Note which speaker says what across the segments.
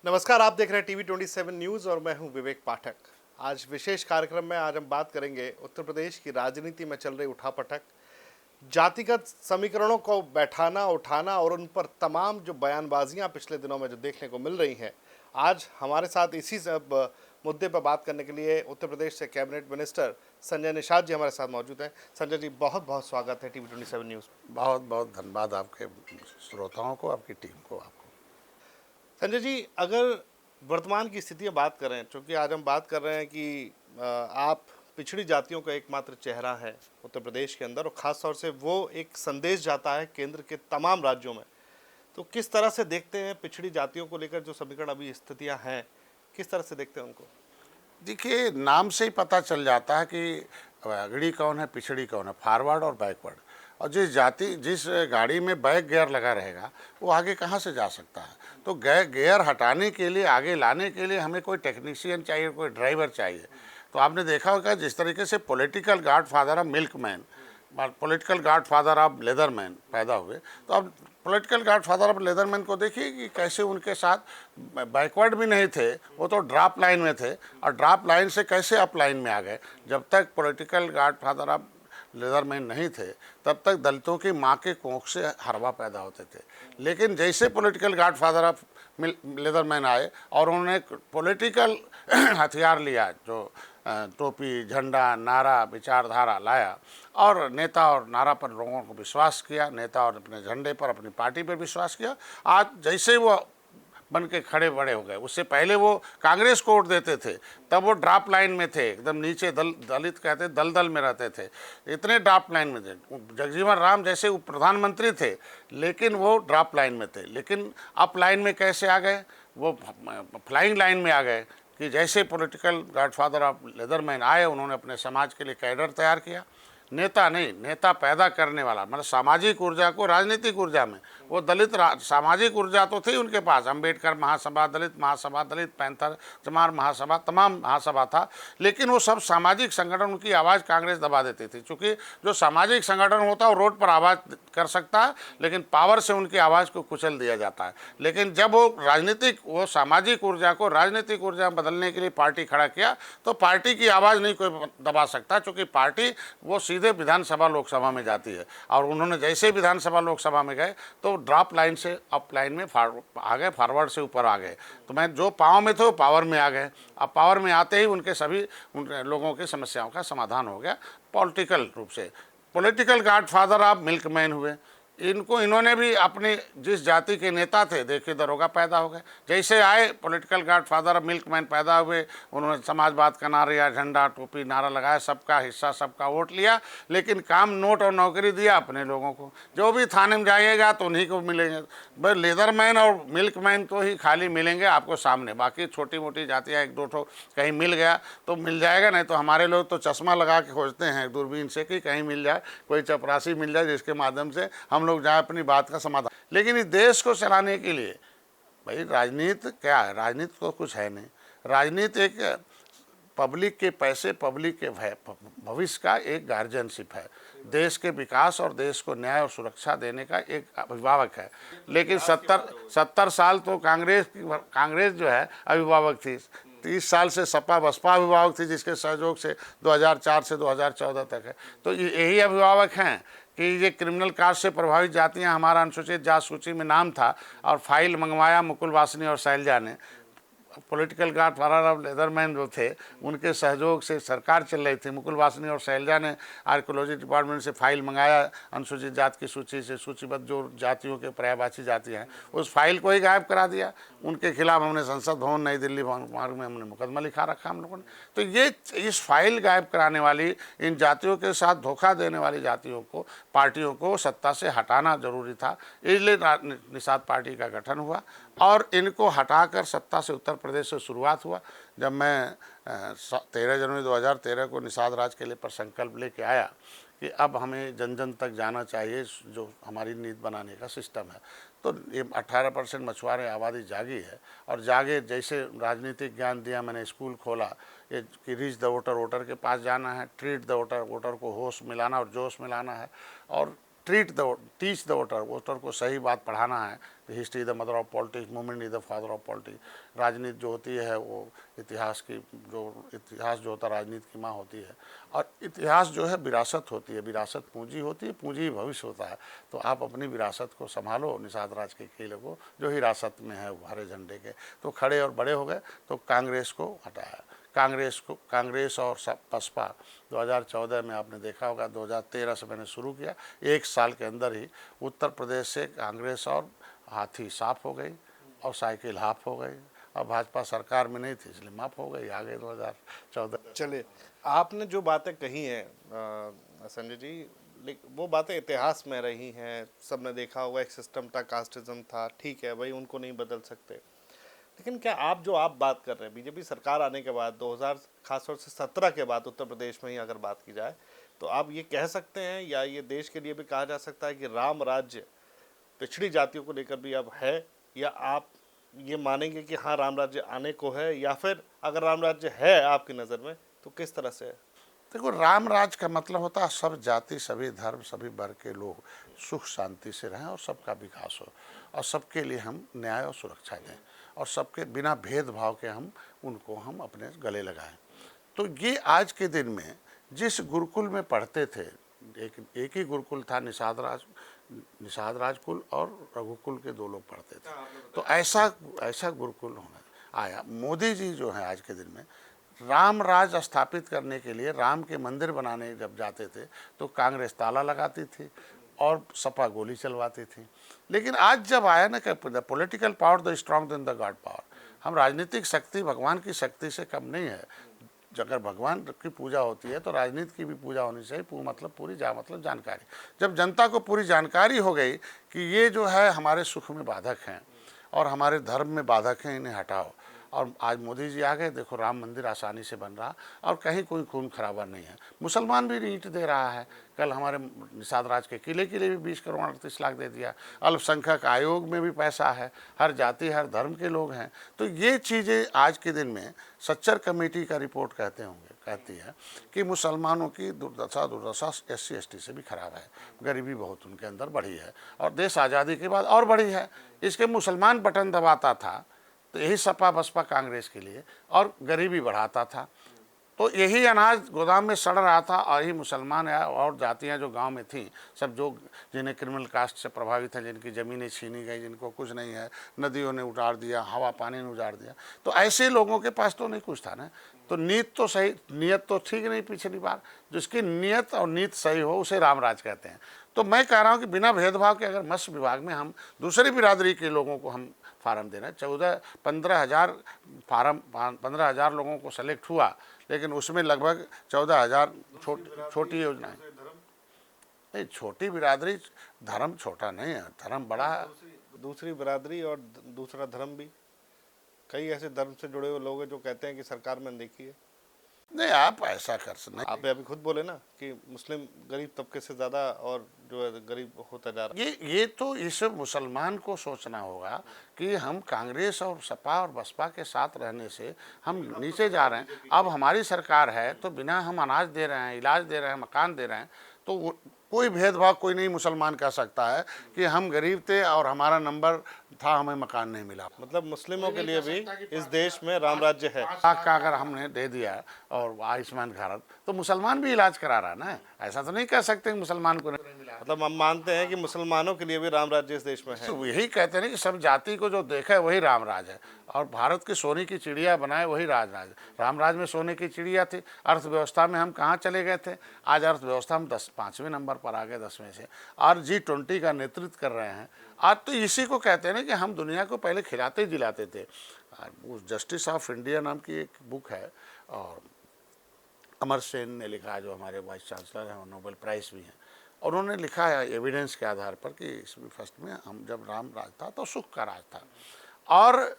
Speaker 1: नमस्कार, आप देख रहे हैं टीवी 27 न्यूज़ और मैं हूं विवेक पाठक। आज विशेष कार्यक्रम में आज हम बात करेंगे उत्तर प्रदेश की राजनीति में चल रही उठापटक, जातिगत समीकरणों को बैठाना उठाना और उन पर तमाम जो बयानबाजियां पिछले दिनों में जो देखने को मिल रही हैं। आज हमारे साथ इसी सब मुद्दे पर बात करने के लिए उत्तर प्रदेश से कैबिनेट मिनिस्टर संजय निषाद जी हमारे साथ मौजूद हैं। संजय जी, बहुत बहुत स्वागत है टीवी 27 न्यूज़।
Speaker 2: बहुत बहुत धन्यवाद आपके श्रोताओं को, आपकी टीम को, आपको।
Speaker 1: संजय जी, अगर वर्तमान की स्थिति में बात करें, क्योंकि आज हम बात कर रहे हैं कि आप पिछड़ी जातियों का एकमात्र चेहरा है उत्तर प्रदेश के अंदर, और ख़ास तौर से वो एक संदेश जाता है केंद्र के तमाम राज्यों में। तो किस तरह से देखते हैं पिछड़ी जातियों को लेकर जो समीकरण अभी स्थितियां हैं, किस तरह से देखते हैं उनको?
Speaker 2: देखिए, नाम से ही पता चल जाता है कि अगड़ी कौन है, पिछड़ी कौन है, फॉरवर्ड और बैकवर्ड। और जिस गाड़ी में बैक गियर लगा रहेगा वो आगे कहाँ से जा सकता है। तो गियर हटाने के लिए, आगे लाने के लिए हमें कोई टेक्नीशियन चाहिए, कोई ड्राइवर चाहिए। तो आपने देखा होगा जिस तरीके से political godfather of milkman, political godfather of leatherman पैदा हुए, तो अब political godfather of leatherman को देखिए कि कैसे उनके साथ बैकवर्ड भी नहीं थे, वो तो ड्रॉप लाइन में थे, और ड्रॉप लाइन से कैसे अप लाइन में आ गए। जब तक पॉलिटिकल गॉड फादर ऑफ लेदरमैन नहीं थे तब तक दलितों की माँ के कोख से हरवा पैदा होते थे। लेकिन जैसे पॉलिटिकल गॉड फादर ऑफ लेदरमैन आए और उन्होंने पॉलिटिकल हथियार लिया, जो टोपी, झंडा, नारा, विचारधारा लाया, और नेता और नारा पर लोगों को विश्वास किया, नेता और अपने झंडे पर, अपनी पार्टी पर विश्वास किया। आज जैसे वो बन के खड़े बड़े हो गए, उससे पहले वो कांग्रेस को वोट देते थे, तब वो ड्रॉप लाइन में थे, एकदम नीचे, दलित कहते दलदल में रहते थे, इतने ड्रॉप लाइन में थे। जगजीवन राम जैसे वो प्रधानमंत्री थे, लेकिन वो ड्रॉप लाइन में थे। लेकिन अप लाइन में कैसे आ गए? वो फ्लाइंग लाइन में आ गए कि जैसे पॉलिटिकल गॉडफादर ऑफ लेदरमैन आए, उन्होंने अपने समाज के लिए कैडर तैयार किया। नेता नहीं, नेता पैदा करने वाला, मतलब सामाजिक ऊर्जा को राजनीतिक ऊर्जा में, वो दलित सामाजिक ऊर्जा तो थी उनके पास। अम्बेडकर महासभा, दलित महासभा, दलित पैंथर, चमार महासभा, तमाम महासभा था, लेकिन वो सब सामाजिक संगठन, उनकी आवाज़ कांग्रेस दबा देती थी। चूँकि जो सामाजिक संगठन होता है वो रोड पर आवाज़ कर सकता है, लेकिन पावर से उनकी आवाज़ को कुचल दिया जाता है। लेकिन जब वो सामाजिक ऊर्जा को राजनीतिक ऊर्जा में बदलने के लिए पार्टी खड़ा किया, तो पार्टी की आवाज़ नहीं कोई दबा सकता, चूँकि पार्टी वो सीधे विधानसभा लोकसभा में जाती है। और उन्होंने जैसे विधानसभा लोकसभा में गए तो ड्रॉप लाइन से अप लाइन में आ गए, फॉरवर्ड से ऊपर आ गए। तो मैं जो पावर में थे वो पावर में आ गए। अब पावर में आते ही उनके सभी लोगों की समस्याओं का समाधान हो गया पॉलिटिकल रूप से। पॉलिटिकल गॉडफादर ऑफ मिल्कमैन हुए। इन्होंने भी अपने जिस जाति के नेता थे, देखिए दरोगा पैदा हो गए। जैसे आए पॉलिटिकल गॉडफादर मिल्कमैन पैदा हुए, उन्होंने समाजवाद का नारा, झंडा, टोपी, नारा लगाया, सबका हिस्सा, सबका वोट लिया, लेकिन काम, नोट और नौकरी दिया अपने लोगों को। जो भी थाने में जाइएगा तो उन्हीं को मिलेंगे। भाई लेदरमैन और मिल्कमैन तो ही खाली मिलेंगे आपको सामने, बाकी छोटी मोटी जातियाँ एक दो ठो कहीं मिल गया तो मिल जाएगा, नहीं तो हमारे लोग तो चश्मा लगा के खोजते हैं दूरबीन से कि कहीं मिल जाए, कोई चपरासी मिल जाए जिसके माध्यम से हम लोग जाए अपनी बात का समाधान। लेकिन इस देश को चलाने के लिए भाई राजनीति क्या है? राजनीति तो कुछ है नहीं। राजनीति एक पब्लिक के पैसे, पब्लिक के भविष्य का एक गार्जियनशिप है। देश के विकास और देश को न्याय और सुरक्षा देने का एक अभिभावक है। लेकिन 70 साल तो कांग्रेस जो है अभिभावक थी। 30 साल से सपा बसपा अभिभावक थी, जिसके सहयोग से 2004 से 2014 तक है। तो यही अभिभावक हैं कि ये क्रिमिनल कास्ट से प्रभावित जातियां, हमारा अनुसूचित जाति सूची में नाम था, और फाइल मंगवाया मुकुल वासनी और शैलजा ने। पॉलिटिकल गॉडफादर ऑफ लेदरमैन जो थे, उनके सहयोग से सरकार चल रही थी। मुकुल वासनी और शैलजा ने आर्कोलॉजी डिपार्टमेंट से फाइल मंगाया अनुसूचित जाति की सूची से, सूचीबद्ध जो जातियों के पर्यायवाची जातियाँ हैं, उस फाइल को ही गायब करा दिया। उनके खिलाफ हमने संसद भवन नई दिल्ली मार्ग में हमने मुकदमा लिखा रखा हम लोगों ने। तो ये इस फाइल गायब कराने वाली, इन जातियों के साथ धोखा देने वाली जातियों को, पार्टियों को सत्ता से हटाना जरूरी था। इसलिए निषाद पार्टी का गठन हुआ और इनको हटाकर सत्ता से उत्तर प्रदेश से शुरुआत हुआ। जब मैं 13 जनवरी 2013 को निषाद राज के लिए पर संकल्प लेके आया कि अब हमें जन जन तक जाना चाहिए, जो हमारी नीति बनाने का सिस्टम है, तो ये 18% मछुआरे आबादी जागी है। और जागे जैसे राजनीतिक ज्ञान दिया, मैंने स्कूल खोला ये कि रीच द वोटर, वोटर के पास जाना है, ट्रीट द वोटर, वोटर को होश मिलाना और जोश मिलाना है, और टीच द वोटर, वोटर को सही बात पढ़ाना है। History the mother of politics, movement is the father of politics. राजनीति जो होती है वो इतिहास जो होता है राजनीति की माँ होती है। और इतिहास जो है विरासत होती है, विरासत पूंजी होती है, पूंजी भविष्य होता है। तो आप अपनी विरासत को संभालो। निषाद राज के किले को जो हिरासत में है हरे झंडे के, तो खड़े और बड़े हो गए। तो कांग्रेस को हटाया। कांग्रेस और बसपा 2014 में आपने देखा होगा, 2013 से मैंने शुरू किया, 1 साल के अंदर ही उत्तर प्रदेश से कांग्रेस और हाथी साफ हो गई और साइकिल हाफ हो गई। और भाजपा सरकार में नहीं थी इसलिए माफ हो गई, आ गए 2014।
Speaker 1: चलिए, आपने जो बातें कही हैं संजय जी, वो बातें इतिहास में रही हैं, सबने देखा होगा। एक सिस्टम था, कास्टिज्म था, ठीक है भाई, उनको नहीं बदल सकते। लेकिन क्या आप बात कर रहे हैं बीजेपी सरकार आने के बाद 2000 खासतौर से 17 के बाद उत्तर प्रदेश में ही अगर बात की जाए, तो आप ये कह सकते हैं या ये देश के लिए भी कहा जा सकता है कि राम राज्य पिछड़ी जातियों को लेकर भी अब है, या आप ये मानेंगे कि हाँ राम राज्य आने को है, या फिर अगर राम राज्य है आपकी नज़र में तो किस तरह से है?
Speaker 2: देखो, राम राज का मतलब होता है सब जाति, सभी धर्म, सभी वर्ग के लोग सुख शांति से रहें और सबका विकास हो, और सबके लिए हम न्याय और सुरक्षा दें, और सबके बिना भेदभाव के हम अपने गले लगाएं। तो ये आज के दिन में जिस गुरुकुल में पढ़ते थे, एक ही गुरुकुल था, निषाद राजकुल और रघुकुल के 2 लोग पढ़ते थे। तो ऐसा गुरुकुल होना आया। मोदी जी जो है आज के दिन में राम राज स्थापित करने के लिए, राम के मंदिर बनाने जब जाते थे तो कांग्रेस ताला लगाती थी और सपा गोली चलवाती थी। लेकिन आज जब आया ना कि the political power the strong then the God power, हम राजनीतिक शक्ति भगवान की शक्ति से कम नहीं है। अगर भगवान की पूजा होती है तो राजनीति की भी पूजा होनी चाहिए। मतलब पूरी मतलब जानकारी। जब जनता को पूरी जानकारी हो गई कि ये जो है हमारे सुख में बाधक हैं और हमारे धर्म में बाधक हैं, इन्हें हटाओ, और आज मोदी जी आ गए, देखो राम मंदिर आसानी से बन रहा और कहीं कोई खून खराबा नहीं है। मुसलमान भी ईंट दे रहा है। कल हमारे निषाद राज के किले के लिए भी 20 करोड़ 38 लाख दे दिया। अल्पसंख्यक आयोग में भी पैसा है, हर जाति हर धर्म के लोग हैं। तो ये चीज़ें आज के दिन में सच्चर कमेटी का रिपोर्ट कहती है कि मुसलमानों की दुर्दशा SC ST से भी खराब है। गरीबी बहुत उनके अंदर बढ़ी है और देश आज़ादी के बाद और बढ़ी है। इसके मुसलमान बटन दबाता था तो यही सपा बसपा कांग्रेस के लिए, और गरीबी बढ़ाता था। तो यही अनाज गोदाम में सड़ रहा था और यही मुसलमान और जातियां जो गांव में थीं, सब जो जिन्हें क्रिमिनल कास्ट से प्रभावित हैं, जिनकी ज़मीनें छीनी गई, जिनको कुछ नहीं है, नदियों ने उजाड़ दिया, हवा पानी ने उजाड़ दिया, तो ऐसे लोगों के पास तो नहीं कुछ था ना। तो नीयत तो ठीक नहीं पिछली बार। जिसकी नीयत और नीत सही हो उसे रामराज कहते हैं। तो मैं कह रहा हूँ कि बिना भेदभाव के अगर मत्स्य विभाग में हम दूसरी बिरादरी के लोगों को हम फार्म देना, 15,000 लोगों को सेलेक्ट हुआ, लेकिन उसमें लगभग 14,000 छोटी योजना है। नहीं, छोटी बिरादरी, धर्म छोटा नहीं है, धर्म बड़ा है।
Speaker 1: दूसरी बिरादरी और दूसरा धर्म भी, कई ऐसे धर्म से जुड़े हुए लोग हैं जो कहते हैं कि सरकार में देखी है।
Speaker 2: नहीं, आप ऐसा कर सकते नहीं।
Speaker 1: आप अभी खुद बोले ना कि मुस्लिम गरीब तबके से ज़्यादा और जो है गरीब होता जा रहा है।
Speaker 2: ये तो इस मुसलमान को सोचना होगा कि हम कांग्रेस और सपा और बसपा के साथ रहने से हम नीचे जा रहे हैं। अब हमारी सरकार है तो बिना हम अनाज दे रहे हैं, इलाज दे रहे हैं, मकान दे रहे हैं, तो कोई भेदभाव कोई नहीं मुसलमान कह सकता है कि हम गरीब थे और हमारा नंबर था, हमें मकान नहीं मिला।
Speaker 1: मतलब मुस्लिमों के लिए भी इस देश में राम राज्य है।
Speaker 2: 5 लाख का अगर हमने दे दिया और आयुष्मान भारत, तो मुसलमान भी इलाज करा रहा है ना। ऐसा तो नहीं कह सकते कि मुसलमान को नहीं मिला।
Speaker 1: मतलब हम मानते हैं कि मुसलमानों के लिए भी राम राज्य इस देश में है।
Speaker 2: तो यही कहते हैं कि सब जाति को जो देखा है वही राम राज है, और भारत की सोने की चिड़िया बनाए वही राज। राम राज में सोने की चिड़िया थी। अर्थव्यवस्था में हम कहाँ चले गए थे? आज अर्थव्यवस्था हम 5वें नंबर पर आ गए 10वें से, और G20 का नेतृत्व कर रहे हैं। आज तो इसी को कहते हैं ना कि हम दुनिया को पहले खिलाते जिलाते थे। उस जस्टिस ऑफ इंडिया नाम की एक बुक है, और अमर सेन ने लिखा है, जो हमारे वाइस चांसलर हैं और नोबेल प्राइज़ भी हैं। और उन्होंने लिखा है एविडेंस के आधार पर कि ईस्वी फर्स्ट में हम जब राम राज था तो सुख का राज था, और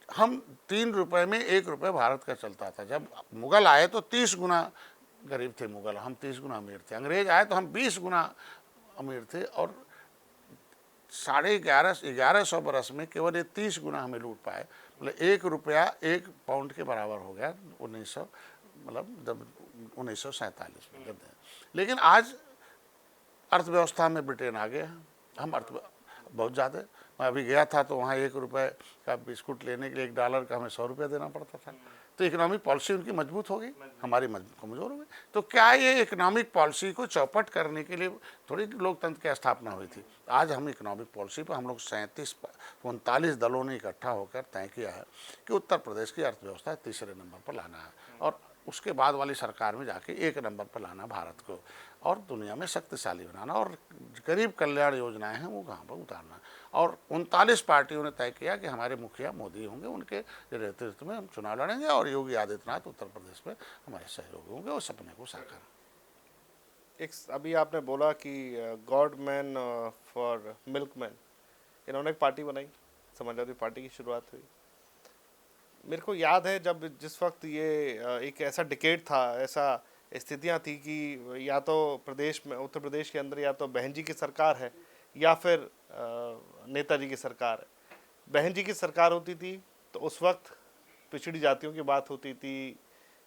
Speaker 2: हम 3 रुपए में 1 रुपये भारत का चलता था। जब मुग़ल आए तो 30 गुना गरीब थे मुग़ल, हम 30 गुना अमीर थे। अंग्रेज आए तो हम 20 गुना अमीर थे, और 1150 बरस में केवल ये 30 गुना हमें लूट पाए। मतलब 1 रुपया 1 पाउंड के बराबर हो गया 1947 में जब। लेकिन आज अर्थव्यवस्था में ब्रिटेन आगे है, हम अर्थ बहुत ज़्यादा। मैं अभी गया था तो वहाँ 1 रुपये का बिस्कुट लेने के लिए $1 का हमें 100 रुपये देना पड़ता था। तो इकोनॉमिक पॉलिसी उनकी मजबूत हो गई, हमारी कमज़ोर हो गई। तो क्या ये इकोनॉमिक पॉलिसी को चौपट करने के लिए थोड़ी लोकतंत्र की स्थापना हुई थी? आज हम इकोनॉमिक पॉलिसी पर हम लोग 39 दलों ने इकट्ठा होकर तय किया है कि उत्तर प्रदेश की अर्थव्यवस्था तीसरे नंबर पर लाना है और उसके बाद वाली सरकार में जाके 1 नंबर पर लाना भारत को और दुनिया में शक्तिशाली बनाना और गरीब कल्याण योजनाएं हैं वो कहाँ पर उतारना। और 39 पार्टियों ने तय किया कि हमारे मुखिया मोदी होंगे, उनके नेतृत्व में हम चुनाव लड़ेंगे और योगी आदित्यनाथ उत्तर प्रदेश में हमारे सहयोगी होंगे और सपने को साकार।
Speaker 1: एक अभी आपने बोला कि गॉड मैन फॉर मिल्कमैन, इन्होंने एक पार्टी बनाई, समाजवादी पार्टी की शुरुआत हुई। मेरे को याद है जब जिस वक्त ये एक ऐसा डिकेड था, ऐसा स्थितियां थी कि या तो प्रदेश में, उत्तर प्रदेश के अंदर या तो बहन जी की सरकार है या फिर नेताजी की सरकार है। बहन जी की सरकार होती थी तो उस वक्त पिछड़ी जातियों की बात होती थी,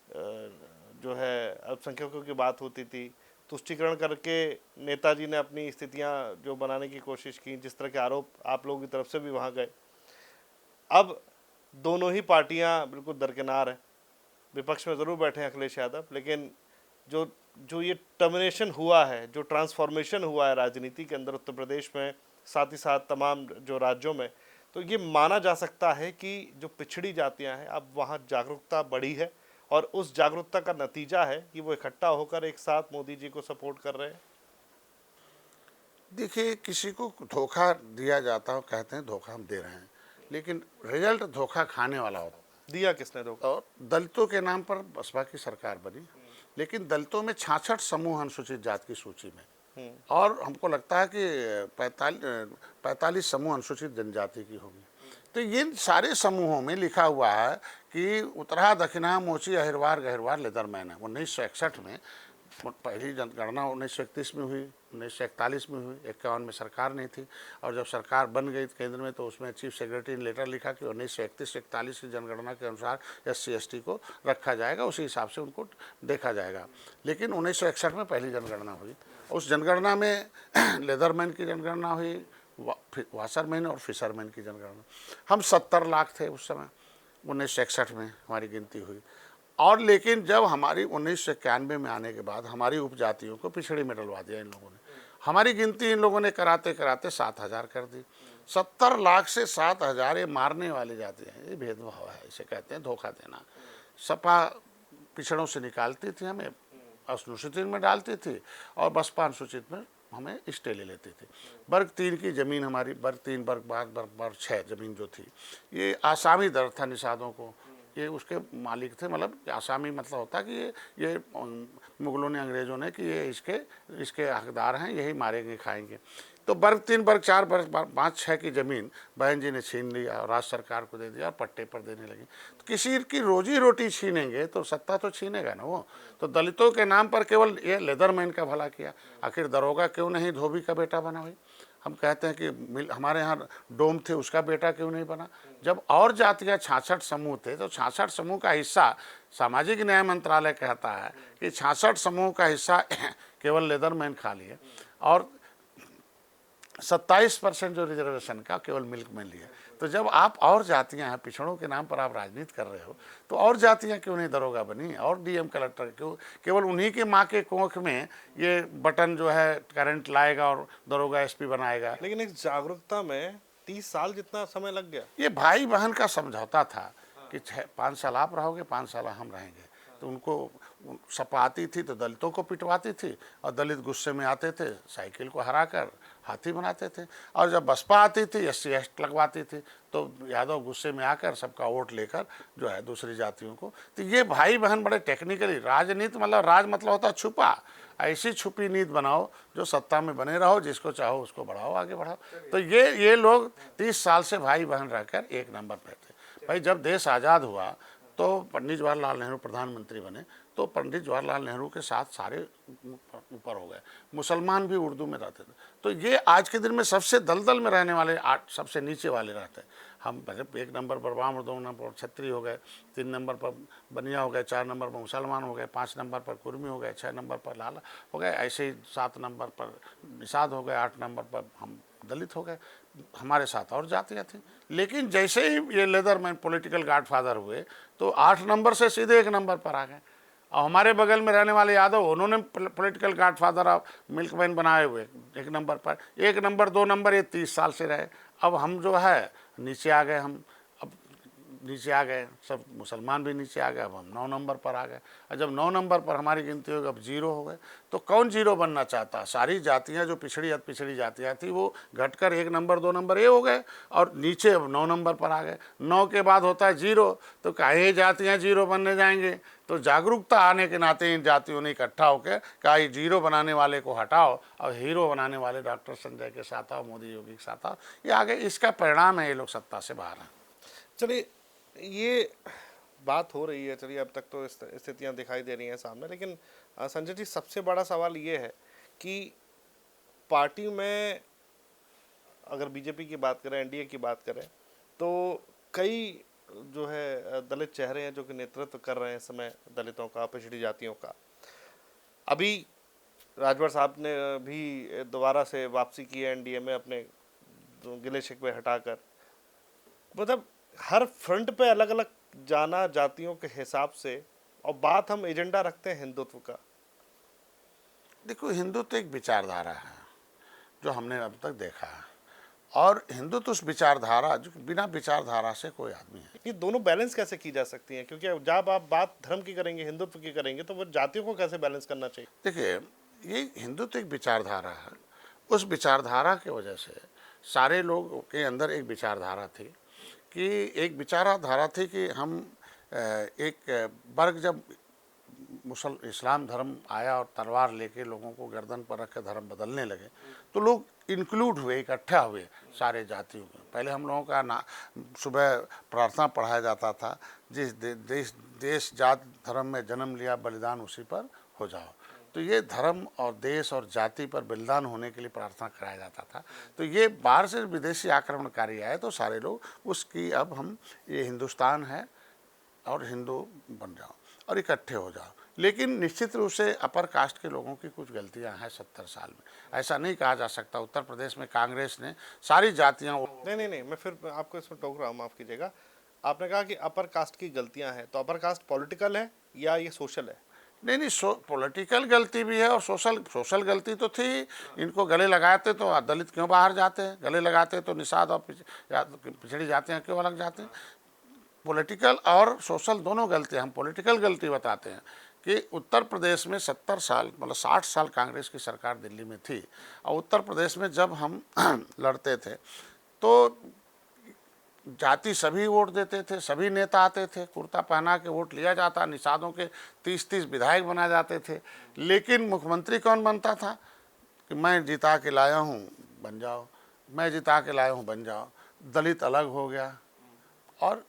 Speaker 1: जो है अल्पसंख्यकों की बात होती थी, तुष्टीकरण करके नेताजी ने अपनी स्थितियां जो बनाने की कोशिश की, जिस तरह के आरोप आप लोगों की तरफ से भी वहाँ गए। अब दोनों ही पार्टियां बिल्कुल दरकिनार हैं, विपक्ष में ज़रूर बैठे हैं अखिलेश यादव, लेकिन जो ये टर्मिनेशन हुआ है, जो ट्रांसफॉर्मेशन हुआ है राजनीति के अंदर उत्तर प्रदेश में, साथ ही साथ तमाम जो राज्यों में, तो ये माना जा सकता है कि जो पिछड़ी जातियां हैं अब वहाँ जागरूकता बढ़ी है और उस जागरूकता का नतीजा है कि वो इकट्ठा होकर एक साथ मोदी जी को सपोर्ट कर रहे हैं।
Speaker 2: देखिए, किसी को धोखा दिया जाता है, कहते हैं धोखा हम दे रहे हैं, लेकिन रिजल्ट धोखा खाने वाला होता है।
Speaker 1: दिया किसने धोखा?
Speaker 2: और दलितों के नाम पर बसपा की सरकार बनी, लेकिन दलितों में 66 समूह अनुसूचित जाति की सूची में और हमको लगता है कि 45 समूह अनुसूचित जनजाति की होगी। तो ये सारे समूहों में लिखा हुआ है कि उत्तरा दक्षिणा मोची अहिरवार गहिरवार लेदरमैन है। 1961 में पहली जनगणना 1931 में हुई, 1941 में हुई, 51 में सरकार नहीं थी और जब सरकार बन गई केंद्र में तो उसमें चीफ सेक्रेटरी ने लेटर लिखा कि 1931-41 की जनगणना के अनुसार SC/ST को रखा जाएगा, उसी हिसाब से उनको देखा जाएगा। लेकिन 1961 में पहली जनगणना हुई, उस जनगणना में लेदरमैन की जनगणना हुई, वाशरमैन और फिशरमैन की जनगणना। हम 70 लाख थे उस समय 1961 में हमारी गिनती हुई। और लेकिन जब हमारी 1991 में आने के बाद हमारी उपजातियों को पिछड़ी में डलवा दिया इन लोगों ने, हमारी गिनती इन लोगों ने कराते कराते 7,000 कर दी। 70 लाख से 7,000 ये मारने वाली जाति है, ये भेदभाव है, इसे कहते हैं धोखा देना। सपा पिछड़ों से निकालती थी, हमें अनुसूचित में डालती थी और बसपा अनुसूचित में हमें स्टे ले लेती थी। वर्ग 3 की ज़मीन हमारी, वर्ग 3 वर्ग 6 ज़मीन जो थी ये आसामी दर था निषादों को, ये उसके मालिक थे। मतलब आसामी मतलब होता कि ये मुगलों ने, अंग्रेज़ों ने कि ये इसके हकदार हैं, यही मारेंगे खाएंगे। तो वर्ग 3 वर्ग 4 वर्ग 5 6 की ज़मीन बहन जी ने छीन लिया और राज्य सरकार को दे दिया और पट्टे पर देने लगी। तो किसी की रोजी रोटी छीनेंगे तो सत्ता तो छीनेगा ना वो। तो दलितों के नाम पर केवल ये लेदरमैन का भला किया। आखिर दरोगा क्यों नहीं धोबी का बेटा बना हुई? हम कहते हैं कि हमारे यहाँ डोम थे, उसका बेटा क्यों नहीं बना? जब और जातियाँ 66 समूह थे तो 66 समूह का हिस्सा सामाजिक न्याय मंत्रालय कहता है कि 66 समूह का हिस्सा केवल लेदरमैन खा लिए और 27% जो रिजर्वेशन का केवल मिल्कमैन लिया। तो जब आप और जातियां हैं, पिछड़ों के नाम पर आप राजनीति कर रहे हो, तो और जातियां क्यों नहीं दरोगा बनी और DM कलेक्टर क्यों? केवल उन्हीं के माँ के कोख में ये बटन जो है करंट लाएगा और दरोगा SP बनाएगा।
Speaker 1: लेकिन एक जागरूकता में 30 साल जितना समय लग गया।
Speaker 2: ये भाई बहन का समझौता था कि 5 साल आप रहोगे, 5 साल हम रहेंगे। तो उनको सपा आती थी तो दलितों को पिटवाती थी और दलित गुस्से में आते थे, साइकिल को हराकर हाथी बनाते थे। और जब बसपा आती थी SC/ST लगवाती थी तो यादव गुस्से में आकर सबका वोट लेकर जो है दूसरी जातियों को। तो ये भाई बहन बड़े टेक्निकली राजनीति, मतलब राज मतलब होता है छुपा, ऐसी छुपी नीति बनाओ जो सत्ता में बने रहो, जिसको चाहो उसको बढ़ाओ, आगे बढ़ाओ। तो ये लोग 30 साल से भाई बहन रहकर एक नंबर पे थे। भाई जब देश आज़ाद हुआ तो पंडित जवाहरलाल नेहरू प्रधानमंत्री बने, तो पंडित जवाहरलाल नेहरू के साथ सारे ऊपर हो गए, मुसलमान भी उर्दू में रहते थे। तो ये आज के दिन में सबसे दलदल में रहने वाले 8 सबसे नीचे वाले रहते हैं। हम पहले 1 नंबर पर ब्राह्मण, 2 नंबर पर क्षत्रिय हो गए, 3 नंबर पर बनिया हो गए, 4 नंबर पर मुसलमान हो गए, 5 नंबर पर कुर्मी हो गए, 6 नंबर पर लाला हो गए, ऐसे ही 7 नंबर पर निषाद हो गए, 8 नंबर पर हम दलित हो गए। हमारे साथ और जातियाँ थी, लेकिन जैसे ही ये लेदरमैन पॉलिटिकल गॉडफादर हुए तो 8 नंबर से सीधे 1 नंबर पर आ गए। और हमारे बगल में रहने वाले यादव, उन्होंने पॉलिटिकल गॉडफादर ऑफ मिल्कमैन बनाए हुए 1 नंबर पर, 1 नंबर 2 नंबर ये 30 साल से रहे। अब हम जो है नीचे आ गए, हम अब नीचे आ गए, सब मुसलमान भी नीचे आ गए, अब हम 9 नंबर पर आ गए। और जब 9 नंबर पर हमारी गिनती होगी, अब 0 हो गए। तो कौन 0 बनना चाहता? सारी जातियां जो पिछड़ी जातियां थी वो घटकर 1 नंबर 2 नंबर ये हो गए, और नीचे अब 9 नंबर पर आ गए। 9 के बाद होता है 0, तो काहे जातियां 0 बनने जाएंगे? तो जागरूकता आने के नाते इन जातियों ने इकट्ठा होकर कहा, ये 0 बनाने वाले को हटाओ और हीरो बनाने वाले डॉक्टर संजय के साथ आओ, मोदी योगी के साथ आओ। ये आगे इसका परिणाम है, ये लोग सत्ता से बाहर हैं।
Speaker 1: चलिए, ये बात हो रही है, चलिए अब तक तो स्थितियां दिखाई दे रही हैं सामने, लेकिन संजय जी, सबसे बड़ा सवाल ये है कि पार्टी में अगर बीजेपी की बात करें, एनडीए की बात करें, तो कई जो है दलित चेहरे हैं जो कि नेतृत्व कर रहे हैं इस समय दलितों का, पिछड़ी जातियों का। अभी राजभर साहब ने भी दोबारा से वापसी की है एनडीए में, अपने गिले शिकवे हटाकर। मतलब हर फ्रंट पे अलग अलग जाना जातियों के हिसाब से, और बात हम एजेंडा रखते हैं हिंदुत्व का।
Speaker 2: देखो, हिंदुत्व एक विचारधारा है जो हमने अब तक देखा है, और हिंदुत्व उस विचारधारा जो बिना विचारधारा से कोई आदमी है।
Speaker 1: ये दोनों बैलेंस कैसे की जा सकती हैं? क्योंकि जब आप बात धर्म की करेंगे, हिंदुत्व की करेंगे, तो वो जातियों को कैसे बैलेंस करना चाहिए?
Speaker 2: देखिए, ये हिंदुत्व एक विचारधारा है। उस विचारधारा की वजह से सारे लोग के अंदर एक विचारधारा थी कि हम एक वर्ग, जब इस्लाम धर्म आया और तलवार लेके लोगों को गर्दन पर रख के धर्म बदलने लगे, तो लोग इंक्लूड हुए, इकट्ठा हुए सारे जातियों में। पहले हम लोगों का सुबह प्रार्थना पढ़ाया जाता था, जिस देश जात धर्म में जन्म लिया, बलिदान उसी पर हो जाओ। तो ये धर्म और देश और जाति पर बलिदान होने के लिए प्रार्थना कराया जाता था। तो ये बाहर से विदेशी आक्रमणकारी आए तो सारे लोग उसकी, अब हम ये हिंदुस्तान है और हिंदू बन जाओ और इकट्ठे हो जाओ। लेकिन निश्चित रूप से अपर कास्ट के लोगों की कुछ गलतियां हैं 70 साल में, ऐसा नहीं कहा जा सकता। उत्तर प्रदेश में कांग्रेस ने सारी जातियां
Speaker 1: नहीं, मैं फिर आपको इसमें टोक रहा हूँ, माफ़ कीजिएगा। आपने कहा कि अपर कास्ट की गलतियां हैं, तो अपर कास्ट पॉलिटिकल है या ये सोशल है?
Speaker 2: नहीं, पॉलिटिकल गलती भी है और सोशल गलती तो थी। इनको गले लगाते तो दलित क्यों बाहर जाते हैं, गले लगाते तो निषाद और पिछड़ी जाते हैं क्यों अलग जाते हैं। पॉलिटिकल और सोशल दोनों गलती, हम पॉलिटिकल गलती बताते हैं कि उत्तर प्रदेश में 70 साल, मतलब 60 साल कांग्रेस की सरकार दिल्ली में थी, और उत्तर प्रदेश में जब हम लड़ते थे तो जाति सभी वोट देते थे, सभी नेता आते थे, कुर्ता पहना के वोट लिया जाता, निषादों के 30-30 विधायक बनाए जाते थे। लेकिन मुख्यमंत्री कौन बनता था कि मैं जिता के लाया हूँ बन जाओ, मैं जिता के लाया हूँ बन जाओ। दलित अलग हो गया और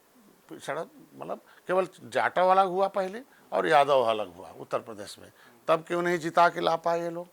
Speaker 2: सड़क, मतलब केवल जाटव अलग हुआ पहले और यादव अलग हुआ उत्तर प्रदेश में, तब क्यों नहीं जिता के ला पाए ये लोग।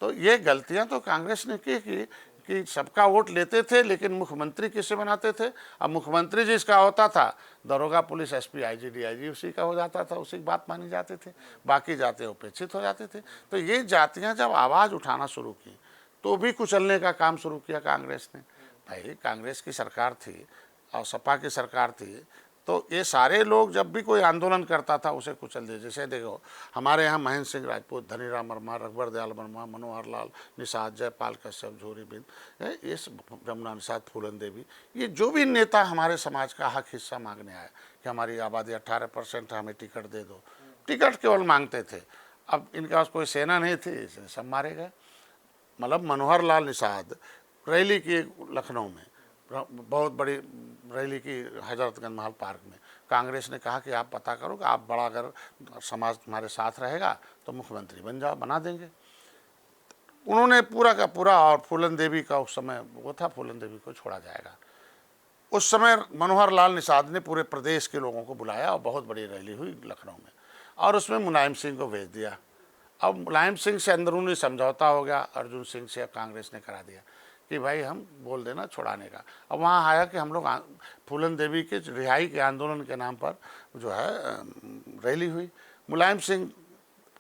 Speaker 2: तो ये गलतियां तो कांग्रेस ने की कि सबका वोट लेते थे लेकिन मुख्यमंत्री किसे बनाते थे। अब मुख्यमंत्री जिसका होता था, दरोगा, पुलिस, एसपी, आईजी, डीआईजी उसी का हो जाता था, उसी की बात मानी जाती थी, बाकी जाते उपेक्षित हो जाते थे। तो ये जातियां जब आवाज़ उठाना शुरू की तो भी कुचलने का काम शुरू किया कांग्रेस ने। भाई, कांग्रेस की सरकार थी और सपा की सरकार थी, तो ये सारे लोग जब भी कोई आंदोलन करता था उसे कुचल दिए। जैसे देखो, हमारे यहाँ महेंद्र सिंह राजपूत, धनीराम वर्मा, रघुवर दयाल वर्मा, मनोहर लाल निषाद, जयपाल कश्यप, झूरी बिंद, ये जमुना निषाद, फूलन देवी, ये जो भी नेता हमारे समाज का हक हिस्सा मांगने आए कि हमारी आबादी 18% है, हमें टिकट दे दो, टिकट केवल मांगते थे। अब इनके पास कोई सेना नहीं थी, सब मारे गए। मतलब मनोहर लाल निषाद रैली की लखनऊ में, बहुत बड़ी रैली की हजरतगंज महल पार्क में, कांग्रेस ने कहा कि आप पता करो कि आप बड़ा, अगर समाज तुम्हारे साथ रहेगा तो मुख्यमंत्री बन जाओ, बना देंगे। उन्होंने पूरा का पूरा, और फूलन देवी का उस समय वो था, फूलन देवी को छोड़ा जाएगा, उस समय मनोहर लाल निषाद ने पूरे प्रदेश के लोगों को बुलाया और बहुत बड़ी रैली हुई लखनऊ में, और उसमें मुलायम सिंह को भेज दिया। अब मुलायम सिंह से अंदरूनी समझौता हो गया, अर्जुन सिंह से कांग्रेस ने करा दिया कि भाई हम बोल देना छुड़ाने का। अब वहाँ आया कि हम लोग फूलन देवी के रिहाई के आंदोलन के नाम पर जो है रैली हुई। मुलायम सिंह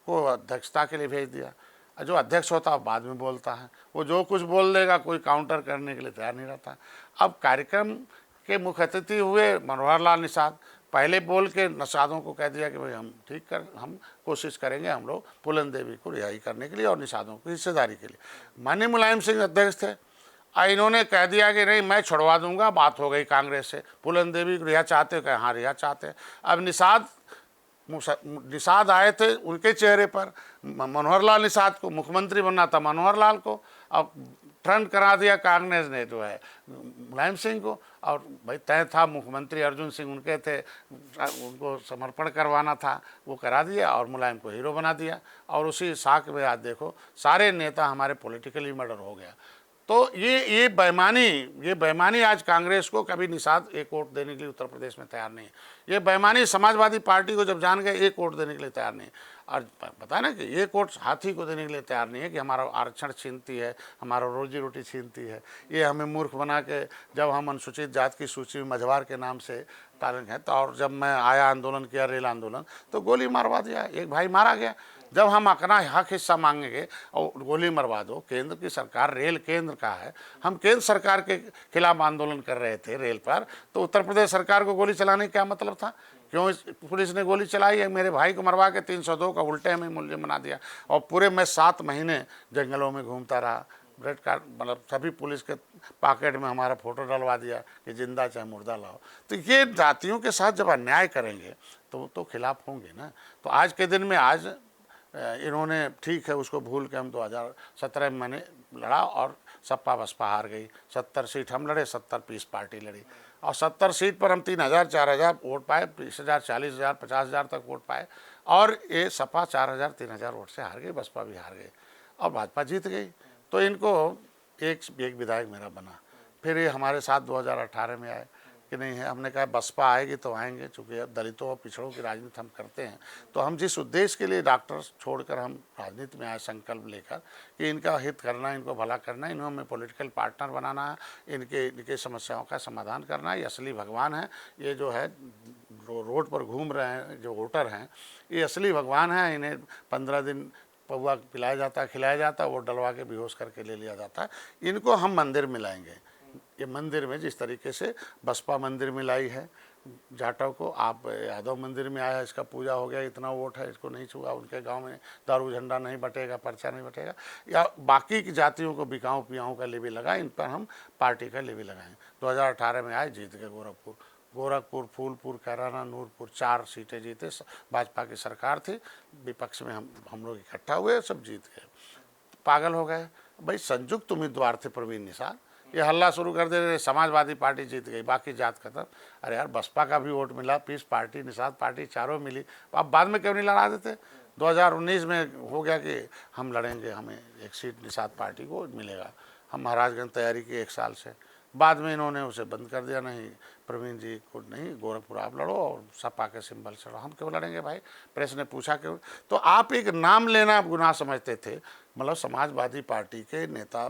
Speaker 2: को अध्यक्षता के लिए भेज दिया। जो अध्यक्ष होता है बाद में बोलता है, वो जो कुछ बोल देगा कोई काउंटर करने के लिए तैयार नहीं रहता। अब कार्यक्रम के मुख्य अतिथि हुए मनोहर लाल निषाद। पहले बोल के निषादों को कह दिया कि भाई हम कोशिश करेंगे, हम लोग फूलन देवी को रिहाई करने के लिए और निषादों की हिस्सेदारी के लिए। माननीय मुलायम सिंह अध्यक्ष थे, इन्होंने कह दिया कि नहीं मैं छुड़वा दूंगा। बात हो गई कांग्रेस से, फूलन देवी को रिहा चाहते हो, कहे हाँ रिहा चाहते हैं। अब निषाद आए थे, उनके चेहरे पर मनोहर लाल निषाद को मुख्यमंत्री बनना था, मनोहर लाल को। अब फ्रंट करा दिया कांग्रेस ने जो है मुलायम सिंह को, और भाई तय था मुख्यमंत्री अर्जुन सिंह उनके थे, उनको समर्पण करवाना था, वो करा दिया और मुलायम को हीरो बना दिया। और उसी साख में आज देखो सारे नेता हमारे पॉलिटिकली मर्डर हो गया। तो ये बेईमानी आज कांग्रेस को, कभी निषाद एक वोट देने के लिए उत्तर प्रदेश में तैयार नहीं है। ये बेईमानी समाजवादी पार्टी को जब जान गए, एक वोट देने के लिए तैयार नहीं है। और पता है ना कि एक वोट हाथी को देने के लिए तैयार नहीं है कि हमारा आरक्षण छीनती है, हमारा रोजी रोटी छीनती है, ये हमें मूर्ख बना के जब हम अनुसूचित जात की सूची में मझवार के नाम से तारक हैं। तो और जब मैं आया आंदोलन किया, रेल आंदोलन, तो गोली मारवा दिया, एक भाई मारा गया। जब हम अपना हक हिस्सा मांगेंगे और गोली मरवा दो, केंद्र की सरकार, रेल केंद्र का है, हम केंद्र सरकार के खिलाफ आंदोलन कर रहे थे रेल पर, तो उत्तर प्रदेश सरकार को गोली चलाने का क्या मतलब था? क्यों पुलिस ने गोली चलाई है? मेरे भाई को मरवा के 302 का उल्टे में मुल्जिम बना दिया। और पूरे मैं 7 महीने जंगलों में घूमता रहा, रेड कार्ड, मतलब सभी पुलिस के पॉकेट में हमारा फोटो डलवा दिया कि जिंदा चाहे मुर्दा लाओ। तो ये जातियों के साथ जब अन्याय करेंगे तो खिलाफ होंगे ना। तो आज के दिन में आज इन्होंने, ठीक है, उसको भूल के हम 2017 में मैंने लड़ा और सपा बसपा हार गई। 70 सीट हम लड़े, 70 पीस पार्टी लड़ी, और 70 सीट पर हम 3000 4000 वोट पाए, 20,000 40,000 50,000 तक वोट पाए। और ये सपा 4000 3000 वोट से हार गई, बसपा भी हार गई और भाजपा जीत गई। तो इनको एक विधायक मेरा बना। फिर ये हमारे साथ 2018 में आए कि नहीं है, हमने कहा बसपा आएगी तो आएंगे, चूँकि अब दलितों और पिछड़ों की राजनीति हम करते हैं। तो हम जिस उद्देश्य के लिए डॉक्टर छोड़कर हम राजनीति में आए, संकल्प लेकर कि इनका हित करना, इनको भला करना, इन्हों में पॉलिटिकल पार्टनर बनाना है, इनके समस्याओं का समाधान करना है। ये असली भगवान है। ये जो है रोड पर घूम रहे हैं जो वोटर हैं, ये असली भगवान है। इन्हें 15 दिन पौवा पिलाया जाता है, खिलाया जाता है, वो डलवा के बेहोश करके ले लिया जाता है। इनको हम मंदिर में लाएंगे। ये मंदिर में जिस तरीके से बसपा मंदिर में लाई है जाटव को, आप यादव मंदिर में आया, इसका पूजा हो गया, इतना वोट है, इसको नहीं छुआ, उनके गांव में दारू झंडा नहीं बटेगा, पर्चा नहीं बटेगा, या बाकी की जातियों को बिकाऊ पियाओं का लेवी लगा, इन पर हम पार्टी का लेवी लगाएं। 2018 में आए, जीत गए गोरखपुर, फूलपुर, कैराना, नूरपुर, 4 सीटें जीते। भाजपा की सरकार थी, विपक्ष में हम लोग इकट्ठा हुए, सब जीत गए। पागल हो गए भाई। संयुक्त उम्मीदवार थे प्रवीण निषाद, ये हल्ला शुरू कर दे रहे, समाजवादी पार्टी जीत गई, बाकी जात खत्म। अरे यार, बसपा का भी वोट मिला, पीस पार्टी, निषाद पार्टी, चारों मिली। अब बाद में क्यों नहीं लड़ा देते? 2019 में हो गया कि हम लड़ेंगे, हमें एक सीट निषाद पार्टी को मिलेगा। हम महाराजगंज तैयारी की 1 साल से, बाद में इन्होंने उसे बंद कर दिया। नहीं प्रवीण जी को नहीं, गोरखपुर आप लड़ो और सपा के सिंबल से लड़ो। हम क्यों लड़ेंगे भाई? प्रेस ने पूछा क्यों? तो आप एक नाम लेना गुनाह समझते थे। मतलब समाजवादी पार्टी के नेता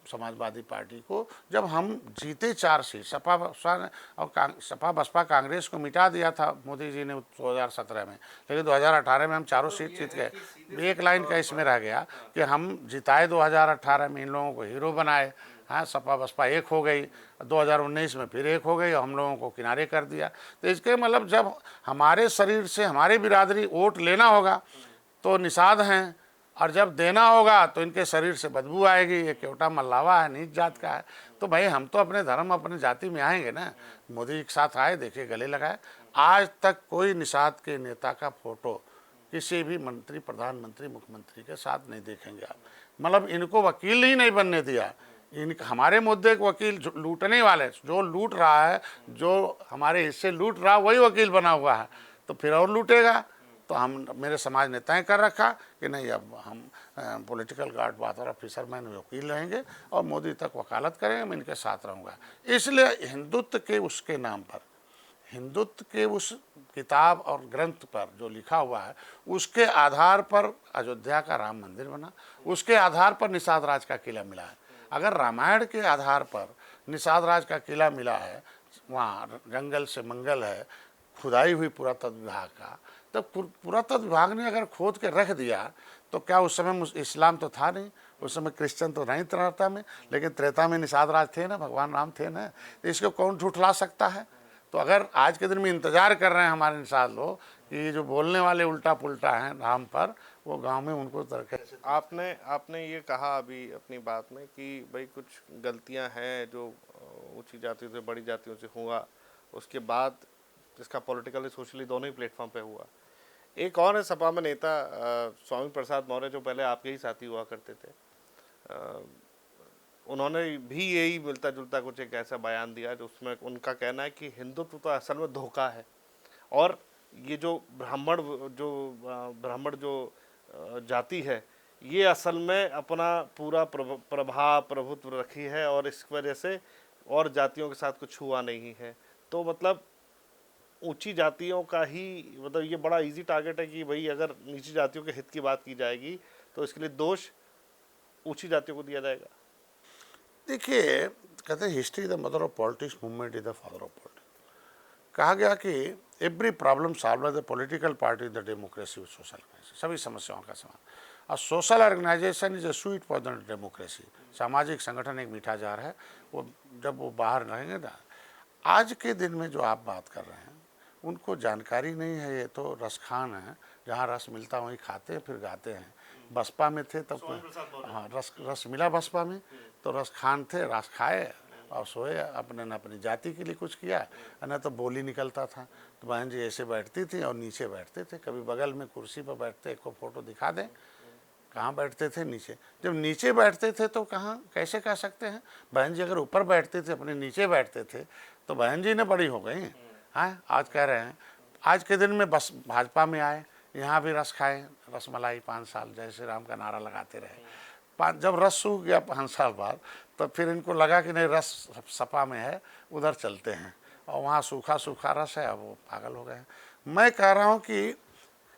Speaker 2: समाजवादी पार्टी को जब हम जीते 4 सीट, सपा बसपा कांग्रेस को मिटा दिया था मोदी जी ने 2017 में, लेकिन 2018 में हम चारों सीट जीत गए। एक लाइन का इसमें रह गया कि हम जिताए 2018 में, इन लोगों को हीरो बनाए। हाँ, सपा बसपा एक हो गई, 2019 में फिर एक हो गई और हम लोगों को किनारे कर दिया। तो इसके मतलब जब हमारे शरीर से, हमारे बिरादरी वोट लेना होगा तो निषाद हैं, और जब देना होगा तो इनके शरीर से बदबू आएगी। ये केवटा मल्लावा है, नीच जात का है। तो भाई हम तो अपने धर्म, अपनी जाति में आएंगे ना। मोदी के साथ आए, देखिए गले लगाए। आज तक कोई निषाद के नेता का फोटो किसी भी मंत्री, प्रधानमंत्री, मुख्यमंत्री के साथ नहीं देखेंगे आप। मतलब इनको वकील ही नहीं बनने दिया। हमारे मुद्दे को वकील लूटने वाले, जो लूट रहा है, जो हमारे हिस्से लूट रहा है, वही वकील बना हुआ है। तो फिर और लूटेगा। तो हम मेरे समाज ने तय कर रखा कि नहीं, अब हम पॉलिटिकल गार्ड बातर ऑफिसरमैन वकील रहेंगे और मोदी तक वकालत करेंगे, मैं इनके साथ रहूँगा। इसलिए हिंदुत्व के उसके नाम पर, हिंदुत्व के उस किताब और ग्रंथ पर जो लिखा हुआ है उसके आधार पर अयोध्या का राम मंदिर बना, उसके आधार पर निषाद राज का किला मिला है। अगर रामायण के आधार पर निषाद राज का किला मिला है, वहाँ जंगल से मंगल है, खुदाई हुई पुरातत्व विभाग का, तब पुरातत्व विभाग ने अगर खोद के रख दिया तो क्या उस समय इस्लाम तो था नहीं, उस समय क्रिश्चियन तो नहीं त्रेता में, लेकिन त्रेता में निषाद राज थे ना, भगवान राम थे ना, तो इसको कौन ठुठला सकता है। तो अगर आज के दिन में इंतजार कर रहे हैं हमारे निषाद लोग कि ये जो बोलने वाले उल्टा पुल्टा हैं राम पर, वो गांव में उनको कैसे।
Speaker 1: आपने ये कहा अभी अपनी बात में कि भाई कुछ गलतियां हैं जो ऊंची जातियों से बड़ी जातियों से हुआ, उसके बाद जिसका पॉलिटिकली सोशली दोनों ही प्लेटफॉर्म पे हुआ। एक और है सपा में नेता स्वामी प्रसाद मौर्य, जो पहले आपके ही साथी हुआ करते थे। उन्होंने भी यही मिलता जुलता कुछ एक ऐसा बयान दिया जो उसमें उनका कहना है कि हिंदुत्व तो असल में धोखा है, और ये जो ब्राह्मण जो जाति है, ये असल में अपना पूरा प्रभुत्व रखी है और इस वजह से और जातियों के साथ कुछ हुआ नहीं है। तो मतलब ऊंची जातियों का ही, मतलब ये बड़ा इजी टारगेट है कि भाई अगर नीची जातियों के हित की बात की जाएगी तो इसके लिए दोष ऊंची जातियों को दिया जाएगा।
Speaker 2: देखिए, कहते हैं history the mother of politics, movement is the father of politics. कहा गया कि every problem solve by the political party the democracy with social organisation, सभी समस्याओं का समाधान। और social organisation is a sweet poison democracy, सामाजिक संगठन एक मीठा जार है, वो जब वो बाहर रहेंगे ना। आज के दिन में जो आप बात कर रहे हैं उनको जानकारी नहीं है, ये तो रसखान है, जहाँ रस मिलता वहीं खाते हैं फिर गाते हैं। बसपा में थे तब, हाँ, रस मिला बसपा में तो रस खान थे, रस खाए और सोए, अपने न अपनी जाति के लिए कुछ किया, न तो बोली निकलता था। तो बहन जी ऐसे बैठती थी और नीचे बैठते थे, कभी बगल में कुर्सी पर बैठते, एक को फोटो दिखा दें, कहाँ बैठते थे? नीचे। जब नीचे बैठते थे तो कहाँ, कैसे कह सकते हैं? बहन जी अगर ऊपर बैठते थे, अपने नीचे बैठते थे, तो बहन जी ने बड़ी हो गई हैं। आज कह रहे हैं, आज के दिन में बस भाजपा में आए, यहाँ भी रस खाए, रसमलाई 5 साल जय श्री राम का नारा लगाते रहे। जब रस सूख गया 5 साल बाद, तब फिर इनको लगा कि नहीं, रस सपा में है, उधर चलते हैं, और वहाँ सूखा सूखा रस है, अब वो पागल हो गए हैं। मैं कह रहा हूँ कि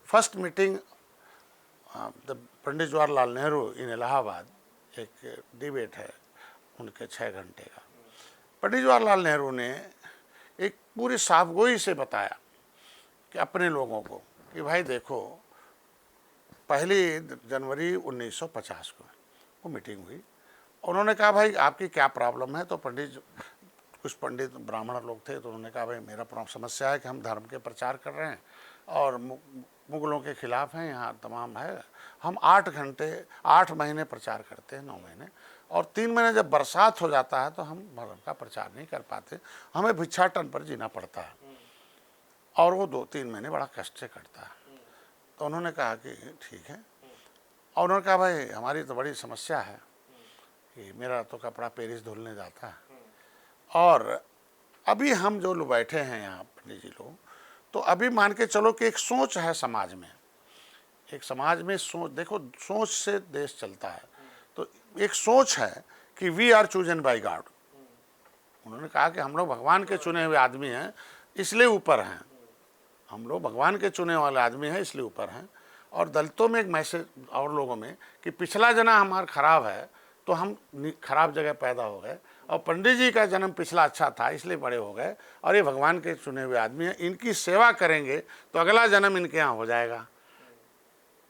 Speaker 2: फर्स्ट मीटिंग पंडित जवाहरलाल नेहरू इन इलाहाबाद, एक डिबेट है उनके 6 घंटे का। पंडित जवाहरलाल नेहरू ने एक पूरी साफगोई से बताया कि अपने लोगों को कि भाई देखो, 1 जनवरी 1950 को वो मीटिंग हुई। उन्होंने कहा भाई आपकी क्या प्रॉब्लम है? तो कुछ पंडित ब्राह्मण लोग थे, तो उन्होंने कहा भाई मेरा समस्या है कि हम धर्म के प्रचार कर रहे हैं और मुगलों के खिलाफ हैं, यहाँ तमाम है। हम 8 महीने प्रचार करते हैं, 9 महीने, और 3 महीने जब बरसात हो जाता है तो हम धर्म का प्रचार नहीं कर पाते, हमें भिक्षाटन पर जीना पड़ता है, और वो 2-3 महीने बड़ा कष्ट से कटता है। तो उन्होंने कहा कि ठीक है, और उन्होंने कहा भाई हमारी तो बड़ी समस्या है कि मेरा तो कपड़ा पेरिस धुलने जाता है, और अभी हम जो लोग बैठे हैं यहाँ पंडित जी लोग, तो अभी मान के चलो कि एक सोच है समाज में, एक समाज में सोच, देखो सोच से देश चलता है। तो एक सोच है कि we are chosen by God. उन्होंने कहा कि हम लोग भगवान के चुने हुए आदमी हैं, इसलिए ऊपर हैं, हम लोग भगवान के चुने वाले आदमी हैं इसलिए ऊपर हैं। और दलितों में एक मैसेज और लोगों में कि पिछला जन्म हमारा खराब है तो हम खराब जगह पैदा हो गए, और पंडित जी का जन्म पिछला अच्छा था इसलिए बड़े हो गए, और ये भगवान के चुने हुए आदमी हैं, इनकी सेवा करेंगे तो अगला जन्म इनके यहाँ हो जाएगा।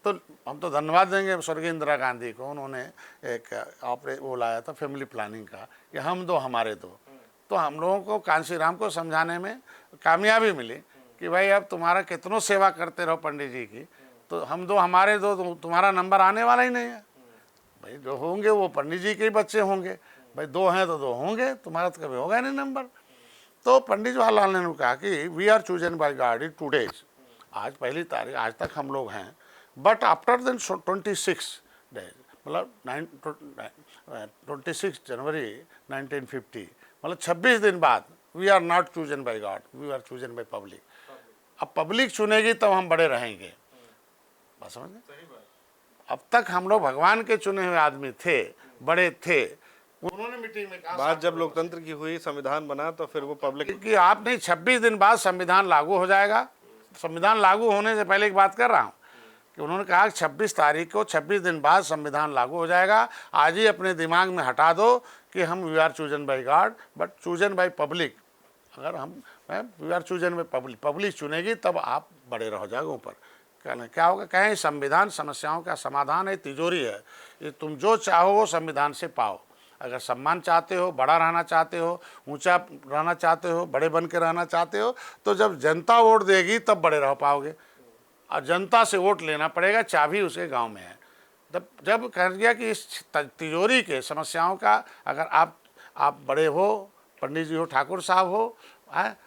Speaker 2: तो हम तो धन्यवाद देंगे स्वर्गीय इंदिरा गांधी को, उन्होंने एक वो लाया था फैमिली प्लानिंग का कि हम दो हमारे दो। तो हम लोगों को कांशी राम को समझाने में कामयाबी मिली कि भाई अब तुम्हारा कितनों सेवा करते रहो पंडित जी की, तो हम दो हमारे दो, तो तुम्हारा नंबर आने वाला ही नहीं है। भाई जो होंगे वो पंडित जी के ही बच्चे होंगे, भाई 2 हैं तो 2 होंगे, तुम्हारा तो कभी होगा नहीं नंबर। तो पंडित जवाहरलाल नेहरू कहा कि we are chosen by God in today's, आज 1 तारीख, आज तक हम लोग हैं, बट आफ्टर देन 26 डेज, मतलब 26 जनवरी 1950, मतलब 26 दिन बाद we are not chosen by God, we are chosen by public. अब पब्लिक चुनेगी तब हम बड़े रहेंगे। बात समझ गए? अब तक हम लोग भगवान के चुने हुए आदमी थे, बड़े थे। उन्होंने मीटिंग में कहा
Speaker 1: बात जब लोकतंत्र की हुई, संविधान बना, तो फिर वो पब्लिक
Speaker 2: कि आप नहीं, 26 दिन बाद संविधान लागू हो जाएगा। संविधान लागू होने से पहले की बात कर रहा हूँ कि उन्होंने कहा 26 तारीख को, 26 दिन बाद संविधान लागू हो जाएगा। आज ही अपने दिमाग में हटा दो कि हम we are chosen by god but chosen by public. अगर हम we are chosen by public, public चुनेगी तब आप बड़े रह जाओगे ऊपर। कहना क्या होगा? कहें संविधान समस्याओं का समाधान है, तिजोरी है, ये तुम जो चाहो वो संविधान से पाओ। अगर सम्मान चाहते हो, बड़ा रहना चाहते हो, ऊंचा रहना चाहते हो, बड़े बन के रहना चाहते हो, तो जब जनता वोट देगी तब बड़े रह पाओगे। और जनता से वोट लेना पड़ेगा, चाबी उसके गांव में है। तब जब कह दिया कि इस तिजोरी के समस्याओं का अगर आप बड़े हो, पंडित जी हो, ठाकुर साहब हो,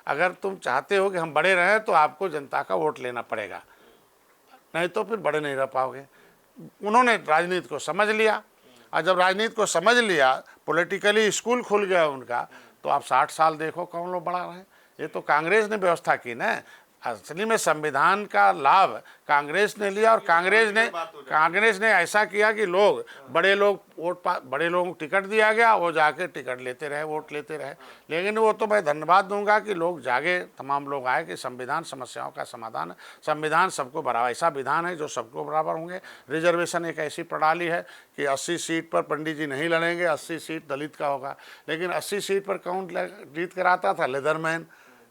Speaker 2: अगर तुम चाहते हो कि हम बड़े रहें तो आपको जनता का वोट लेना पड़ेगा, नहीं तो फिर बड़े नहीं रह पाओगे। उन्होंने राजनीति को समझ लिया, और जब राजनीति को समझ लिया, पॉलिटिकली स्कूल खुल गया उनका, तो आप 60 साल देखो कौन लोग बड़ा रहे। ये तो कांग्रेस ने व्यवस्था की ना। असली में संविधान का लाभ कांग्रेस ने लिया, और कांग्रेस ने ऐसा किया कि लोग, बड़े लोग बड़े लोगों को टिकट दिया गया, वो जाके टिकट लेते रहे, वोट लेते रहे। लेकिन वो तो मैं धन्यवाद दूंगा कि लोग जागे, तमाम लोग आए कि संविधान समस्याओं का समाधान है। संविधान सबको बराबर, ऐसा विधान है जो सबको बराबर होंगे। रिजर्वेशन एक ऐसी प्रणाली है कि 80 सीट पर पंडित जी नहीं लड़ेंगे, 80 सीट दलित का होगा। लेकिन 80 सीट पर कौन जीत कर आता था? लेदरमैन।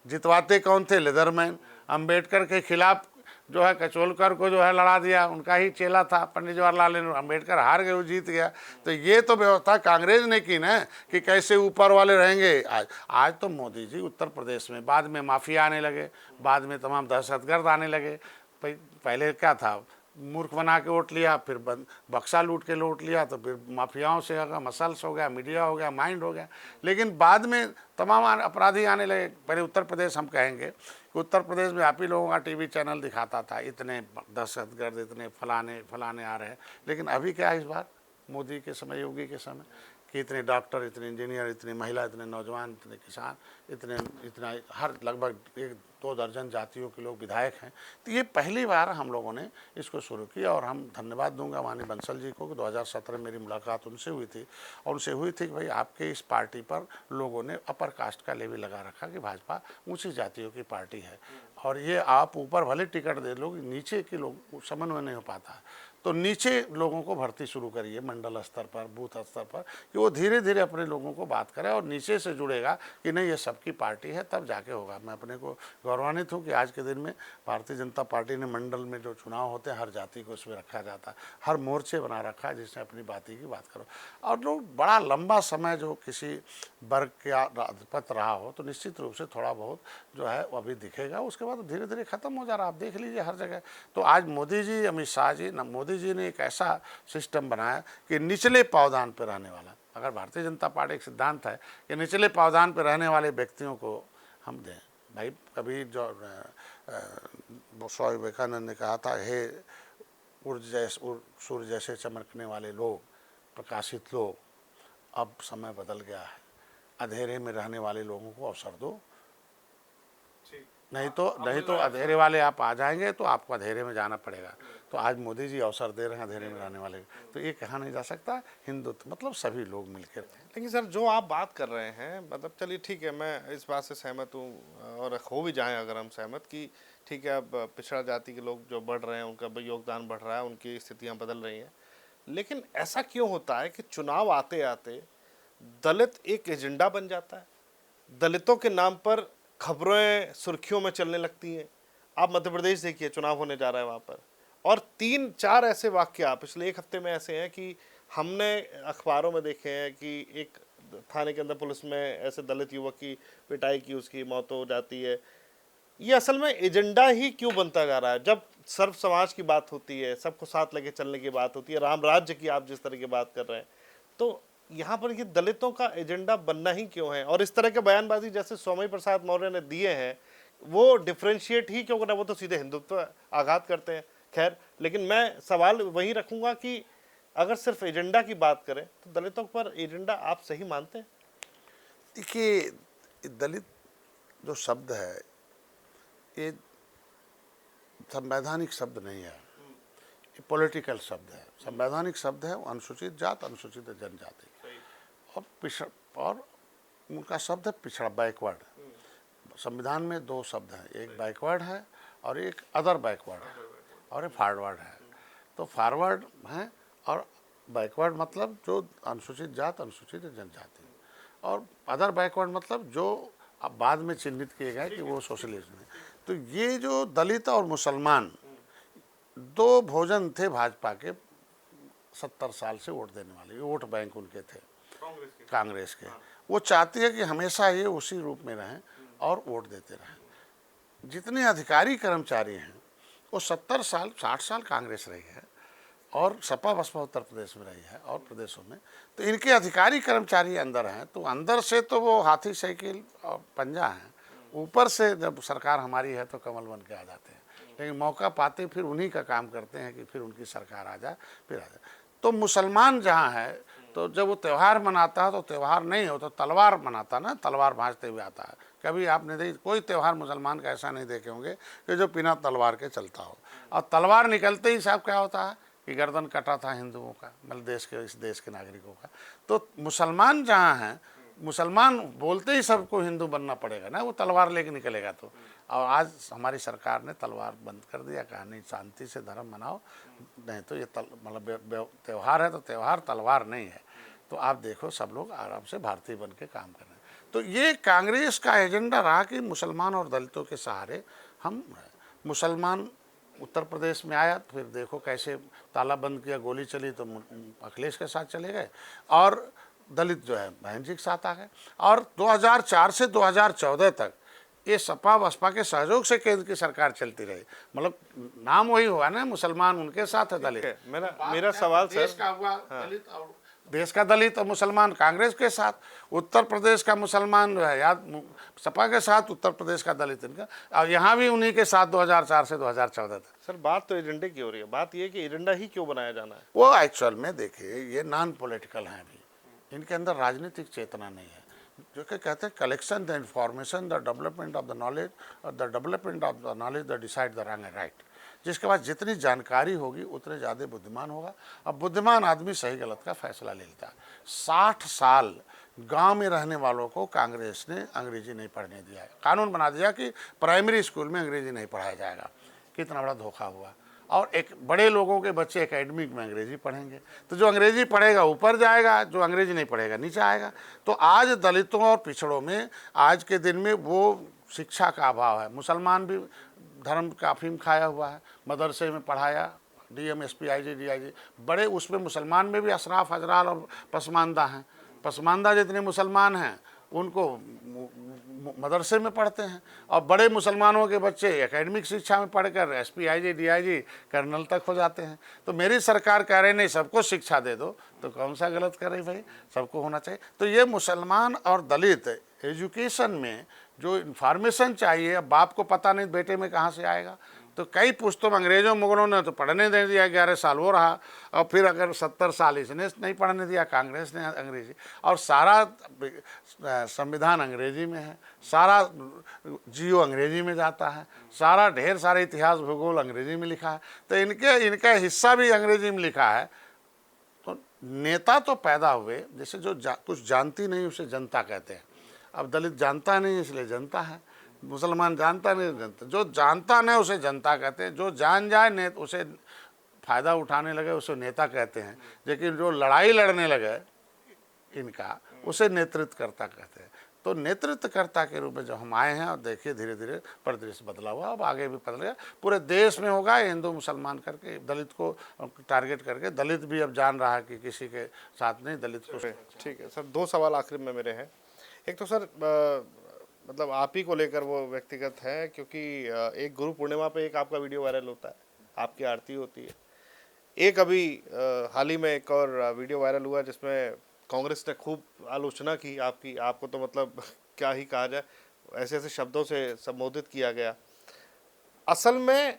Speaker 2: जितवाते कौन थे? लेदरमैन। अंबेडकर के खिलाफ जो है कचोलकर को जो है लड़ा दिया, उनका ही चेला था पंडित जवाहरलाल नेहरू। अंबेडकर हार गए, वो जीत गया। तो ये तो व्यवस्था कांग्रेस ने की ना, कि कैसे ऊपर वाले रहेंगे। आज तो मोदी जी उत्तर प्रदेश में, बाद में माफिया आने लगे, बाद में तमाम दहशतगर्द आने लगे। पहले क्या था? मूर्ख बना के वोट लिया, फिर बक्सा लूट के वोट लिया, तो फिर माफियाओं से होगा, मसल्स हो गया, मीडिया हो गया, माइंड हो गया। लेकिन बाद में तमाम अपराधी आने लगे। पहले उत्तर प्रदेश हम कहेंगे कि उत्तर प्रदेश में आप ही लोगों का टीवी चैनल दिखाता था, इतने दहशतगर्द, इतने फलाने आ रहे हैं। लेकिन अभी क्या है इस बार मोदी के समय, योगी के समय, कि इतने डॉक्टर, इतने इंजीनियर, इतनी महिला, इतने नौजवान, इतने किसान, इतना हर लगभग 1-2 दर्जन जातियों के लोग विधायक हैं। तो ये पहली बार हम लोगों ने इसको शुरू किया, और हम धन्यवाद दूंगा माननीय बंसल जी को कि 2017 में मेरी मुलाकात उनसे हुई थी, और उनसे हुई थी कि भाई आपके इस पार्टी पर लोगों ने अपर कास्ट का लेवी लगा रखा कि भाजपा ऊँची जातियों की पार्टी है, और ये आप ऊपर भले टिकट दे लोग, नीचे के लोग समन्वय नहीं हो पाता। तो नीचे लोगों को भर्ती शुरू करिए, मंडल स्तर पर, बूथ स्तर पर, कि वो धीरे धीरे अपने लोगों को बात करें, और नीचे से जुड़ेगा कि नहीं ये सबकी पार्टी है, तब जाके होगा। मैं अपने को गौरवान्वित हूँ कि आज के दिन में भारतीय जनता पार्टी ने मंडल में जो चुनाव होते हैं, हर जाति को उसमें रखा जाता है, हर मोर्चे बना रखा है जिसने अपनी बाती की बात करो। और लोग बड़ा लंबा समय जो किसी वर्ग का आधिपत्य रहा हो, तो निश्चित रूप से थोड़ा बहुत जो है वो अभी दिखेगा, उसके बाद धीरे धीरे खत्म हो जा रहा है। आप देख लीजिए हर जगह। तो आज मोदी जी, अमित शाह जी, मोदी जी ने एक ऐसा सिस्टम बनाया कि निचले पावदान पर रहने वाला, अगर भारतीय जनता पार्टी एक सिद्धांत है कि निचले पावदान पर रहने वाले व्यक्तियों को हम दें। भाई कभी जो स्वामी विवेकानंद ने कहा था, हे सूर्य जैसे चमकने वाले लोग, प्रकाशित लोग, अब समय बदल गया है, अंधेरे में रहने वाले लोगों को अवसर दो, नहीं तो अंधेरे वाले आप आ जाएंगे तो आपको अंधेरे में जाना पड़ेगा। तो आज मोदी जी अवसर दे रहे हैं अंधेरे में रहने वाले। तो ये कहा नहीं जा सकता हिंदुत्व मतलब सभी लोग मिलकर।
Speaker 1: लेकिन सर जो आप बात कर रहे हैं, मतलब चलिए ठीक है, मैं इस बात से सहमत हूँ, और हो भी जाएं अगर हम सहमत कि ठीक है, अब पिछड़ा जाति के लोग जो बढ़ रहे हैं, उनका योगदान बढ़ रहा है, उनकी स्थितियाँ बदल रही हैं। लेकिन ऐसा क्यों होता है कि चुनाव आते आते दलित एक एजेंडा बन जाता है, दलितों के नाम पर खबरें सुर्खियों में चलने लगती हैं। आप मध्य प्रदेश देखिए, चुनाव होने जा रहा है वहाँ पर, और 3-4 ऐसे वाक्य पिछले 1 हफ्ते में ऐसे हैं कि हमने अखबारों में देखे हैं कि एक थाने के अंदर पुलिस में ऐसे दलित युवक की पिटाई की, उसकी मौत हो जाती है। ये असल में एजेंडा ही क्यों बनता जा रहा है? जब सर्व समाज की बात होती है, सबको साथ लेके चलने की बात होती है, राम राज्य की आप जिस तरह की बात कर रहे हैं, तो यहाँ पर ये दलितों का एजेंडा बनना ही क्यों है? और इस तरह के बयानबाजी जैसे स्वामी प्रसाद मौर्य ने दिए हैं, वो डिफ्रेंशिएट ही क्यों करना? वो तो सीधे हिंदुत्व आघात करते हैं। खैर, लेकिन मैं सवाल वही रखूंगा कि अगर सिर्फ एजेंडा की बात करें तो दलितों पर एजेंडा आप सही मानते हैं?
Speaker 2: देखिए, दलित जो शब्द है ये संवैधानिक शब्द नहीं है। पॉलिटिकल शब्द है, संवैधानिक शब्द है। वो अनुसूचित जात, अनुसूचित जनजाति और और उनका शब्द है पिछड़ा, बैकवर्ड। संविधान में दो शब्द हैं, एक बैकवर्ड है और एक अदर बैकवर्ड है और एक फॉरवर्ड है। तो फॉरवर्ड है और बैकवर्ड मतलब जो अनुसूचित जात, अनुसूचित जनजाति, और अदर बैकवर्ड मतलब जो अब बाद में चिन्हित किए गए कि वो सोशलिस्ट हैं। तो ये जो दलित और मुसलमान दो भोजन थे भाजपा के 70 साल से वोट देने वाले, वोट बैंक उनके थे कांग्रेस के। वो चाहती है कि हमेशा ये उसी रूप में रहें और वोट देते रहें। जितने अधिकारी कर्मचारी हैं वो 70 साल 60 साल कांग्रेस रही है और सपा बसपा उत्तर प्रदेश में रही है और प्रदेशों में। तो इनके अधिकारी कर्मचारी अंदर हैं, तो अंदर से तो वो हाथी साइकिल और पंजा हैं, ऊपर से जब सरकार हमारी है तो कमल बन के आ जाते हैं। लेकिन मौका पाते फिर उन्हीं का काम करते हैं कि फिर उनकी सरकार आ जाए, फिर आ जाए। तो मुसलमान जहाँ है तो जब वो त्यौहार मनाता है तो त्यौहार नहीं हो तो तलवार मनाता ना, तलवार भांजते हुए आता है। कभी आपने देखी कोई त्यौहार मुसलमान का ऐसा नहीं देखे होंगे कि जो बिना तलवार के चलता हो। और तलवार निकलते ही साहब क्या होता है कि गर्दन कटा था हिंदुओं का, मतलब देश के, इस देश के नागरिकों का। तो मुसलमान जहाँ हैं, मुसलमान बोलते ही सबको हिंदू बनना पड़ेगा ना, वो तलवार लेके निकलेगा तो। और आज हमारी सरकार ने तलवार बंद कर दिया, कहा नहीं शांति से धर्म मनाओ, नहीं तो ये मतलब त्यौहार है तो त्यौहार, तलवार नहीं है। तो आप देखो सब लोग आराम से भारतीय बन के काम कर रहे हैं। तो ये कांग्रेस का एजेंडा रहा कि मुसलमान और दलितों के सहारे हम, मुसलमान उत्तर प्रदेश में आया, फिर देखो कैसे ताला बंद किया, गोली चली तो अखिलेश के साथ चले गए, और दलित जो है बहन जी के साथ आ गए। और 2004 से 2014 तक ये सपा बसपा के सहयोग से केंद्र की सरकार चलती रही। मतलब नाम वही हुआ ना, मुसलमान उनके साथ है, दलित।
Speaker 1: मेरा सवाल
Speaker 2: देश
Speaker 1: सर,
Speaker 2: का हुआ दलित, और देश का दलित और मुसलमान कांग्रेस के साथ, उत्तर प्रदेश का मुसलमान जो है याद सपा के साथ, उत्तर प्रदेश का दलित इनका, और यहाँ भी उन्हीं के साथ 2004 से 2014 तक।
Speaker 1: सर बात तो एजेंडे की हो रही है, बात ये कि एजेंडा ही क्यों बनाया जाना है?
Speaker 2: वो एक्चुअल में देखिए ये नॉन पॉलिटिकल हैं अभी, इनके अंदर राजनीतिक चेतना नहीं है। जो कि कहते हैं collection the information, the development of the knowledge, और the development of the knowledge the decide the wrong and right. जिसके बाद जितनी जानकारी होगी उतने ज़्यादा बुद्धिमान होगा। अब बुद्धिमान आदमी सही गलत का फैसला ले लेता है। 60 साल गांव में रहने वालों को कांग्रेस ने अंग्रेजी नहीं पढ़ने दिया है, कानून बना दिया कि प्राइमरी स्कूल में अंग्रेजी नहीं पढ़ाया जाएगा। कितना बड़ा धोखा हुआ। और एक बड़े लोगों के बच्चे एकेडमिक में अंग्रेजी पढ़ेंगे, तो जो अंग्रेजी पढ़ेगा ऊपर जाएगा, जो अंग्रेजी नहीं पढ़ेगा नीचे आएगा। तो आज दलितों और पिछड़ों में आज के दिन में वो शिक्षा का अभाव है। मुसलमान भी धर्म का अफीम खाया हुआ है, मदरसे में पढ़ाया, डीएम एसपी आईजी डीआईजी बड़े, उसमें मुसलमान में भी अशराफ हजराल और पसमानदा हैं। पसमानदा जितने मुसलमान हैं उनको मदरसे में पढ़ते हैं, और बड़े मुसलमानों के बच्चे एकेडमिक शिक्षा में पढ़कर एसपी आईजी डीआईजी कर्नल तक हो जाते हैं। तो मेरी सरकार कह रही नहीं सबको शिक्षा दे दो, तो कौन सा गलत कर रही भाई, सबको होना चाहिए। तो ये मुसलमान और दलित एजुकेशन में जो इन्फॉर्मेशन चाहिए, अब बाप को पता नहीं बेटे में कहाँ से आएगा। तो कई पुस्तकों अंग्रेजों मुगलों ने तो पढ़ने दे दिया, 11 साल वो रहा, और फिर अगर 70 साल इसने नहीं पढ़ने दिया, कांग्रेस ने अंग्रेजी, और सारा संविधान अंग्रेजी में है, सारा जियो अंग्रेजी में जाता है, सारा ढेर सारे इतिहास भूगोल अंग्रेजी में लिखा है। तो इनका हिस्सा भी अंग्रेजी में लिखा है। तो नेता तो पैदा हुए, जैसे जो कुछ जानती नहीं उसे जनता कहते हैं। अब दलित जानता नहीं इसलिए जनता है, मुसलमान जानता नहीं जनता, जो जानता नहीं उसे जनता कहते हैं, जो जान जाए उसे फ़ायदा उठाने लगे उसे नेता कहते हैं। लेकिन जो लड़ाई लड़ने लगे इनका, उसे नेतृत्वकर्ता कहते हैं। तो नेतृत्वकर्ता के रूप में जब हम आए हैं, और देखिए धीरे धीरे परिदृश्य बदला हुआ, अब आगे भी बदलेगा, पूरे देश में होगा। हिंदू मुसलमान करके दलित को टारगेट करके, दलित भी अब जान रहा है कि किसी के साथ नहीं, दलित को।
Speaker 1: ठीक है सर, दो सवाल आखिर में मेरे हैं। एक तो सर मतलब आप ही को लेकर वो व्यक्तिगत है, क्योंकि एक गुरु पूर्णिमा पे एक आपका वीडियो वायरल होता है, आपकी आरती होती है। एक अभी हाल ही में एक और वीडियो वायरल हुआ जिसमें कांग्रेस ने खूब आलोचना की आपकी, आपको तो मतलब क्या ही कहा जाए, ऐसे ऐसे शब्दों से संबोधित किया गया। असल में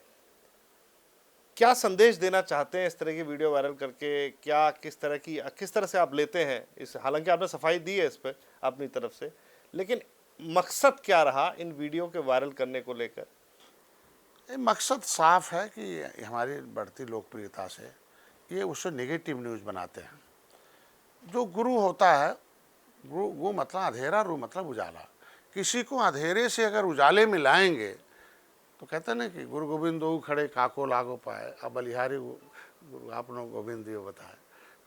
Speaker 1: क्या संदेश देना चाहते हैं इस तरह की वीडियो वायरल करके? क्या किस तरह से आप लेते हैं इस, हालांकि आपने सफाई दी है इस पर अपनी तरफ से, लेकिन मकसद क्या रहा इन वीडियो के वायरल करने को लेकर?
Speaker 2: ये मकसद साफ है कि हमारी बढ़ती लोकप्रियता से ये उससे नेगेटिव न्यूज़ बनाते हैं। जो गुरु होता है, गु मतलब अंधेरा, रू मतलब उजाला। किसी को अंधेरे से अगर उजाले में लाएंगे तो कहते हैं ना कि गुरु गोविंद दो खड़े काको लागो पाए, अब बलिहारी गुरु आपनो गोविंद दियो बताए।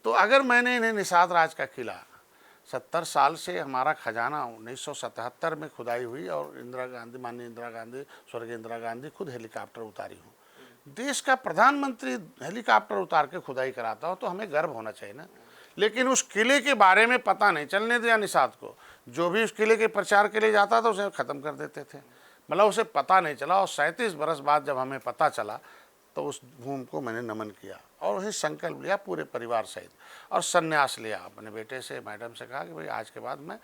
Speaker 2: तो अगर मैंने इन्हें निषाद राज का किला 70 साल से हमारा खजाना 1977 में खुदाई हुई और इंदिरा गांधी, माननीय इंदिरा गांधी, स्वर्गीय इंदिरा गांधी खुद हेलीकॉप्टर उतारी हूँ। देश का प्रधानमंत्री हेलीकॉप्टर उतार के खुदाई कराता हो तो हमें गर्व होना चाहिए ना। लेकिन उस किले के बारे में पता नहीं चलने दिया निषाद को। जो भी उस किले के प्रचार के लिए जाता था उसे ख़त्म कर देते थे, मतलब उसे पता नहीं चला। और 37 बरस बाद जब हमें पता चला तो उस भूमि को मैंने नमन किया और वही संकल्प लिया पूरे परिवार सहित, और संन्यास लिया। अपने बेटे से, मैडम से कहा कि भाई आज के बाद मैं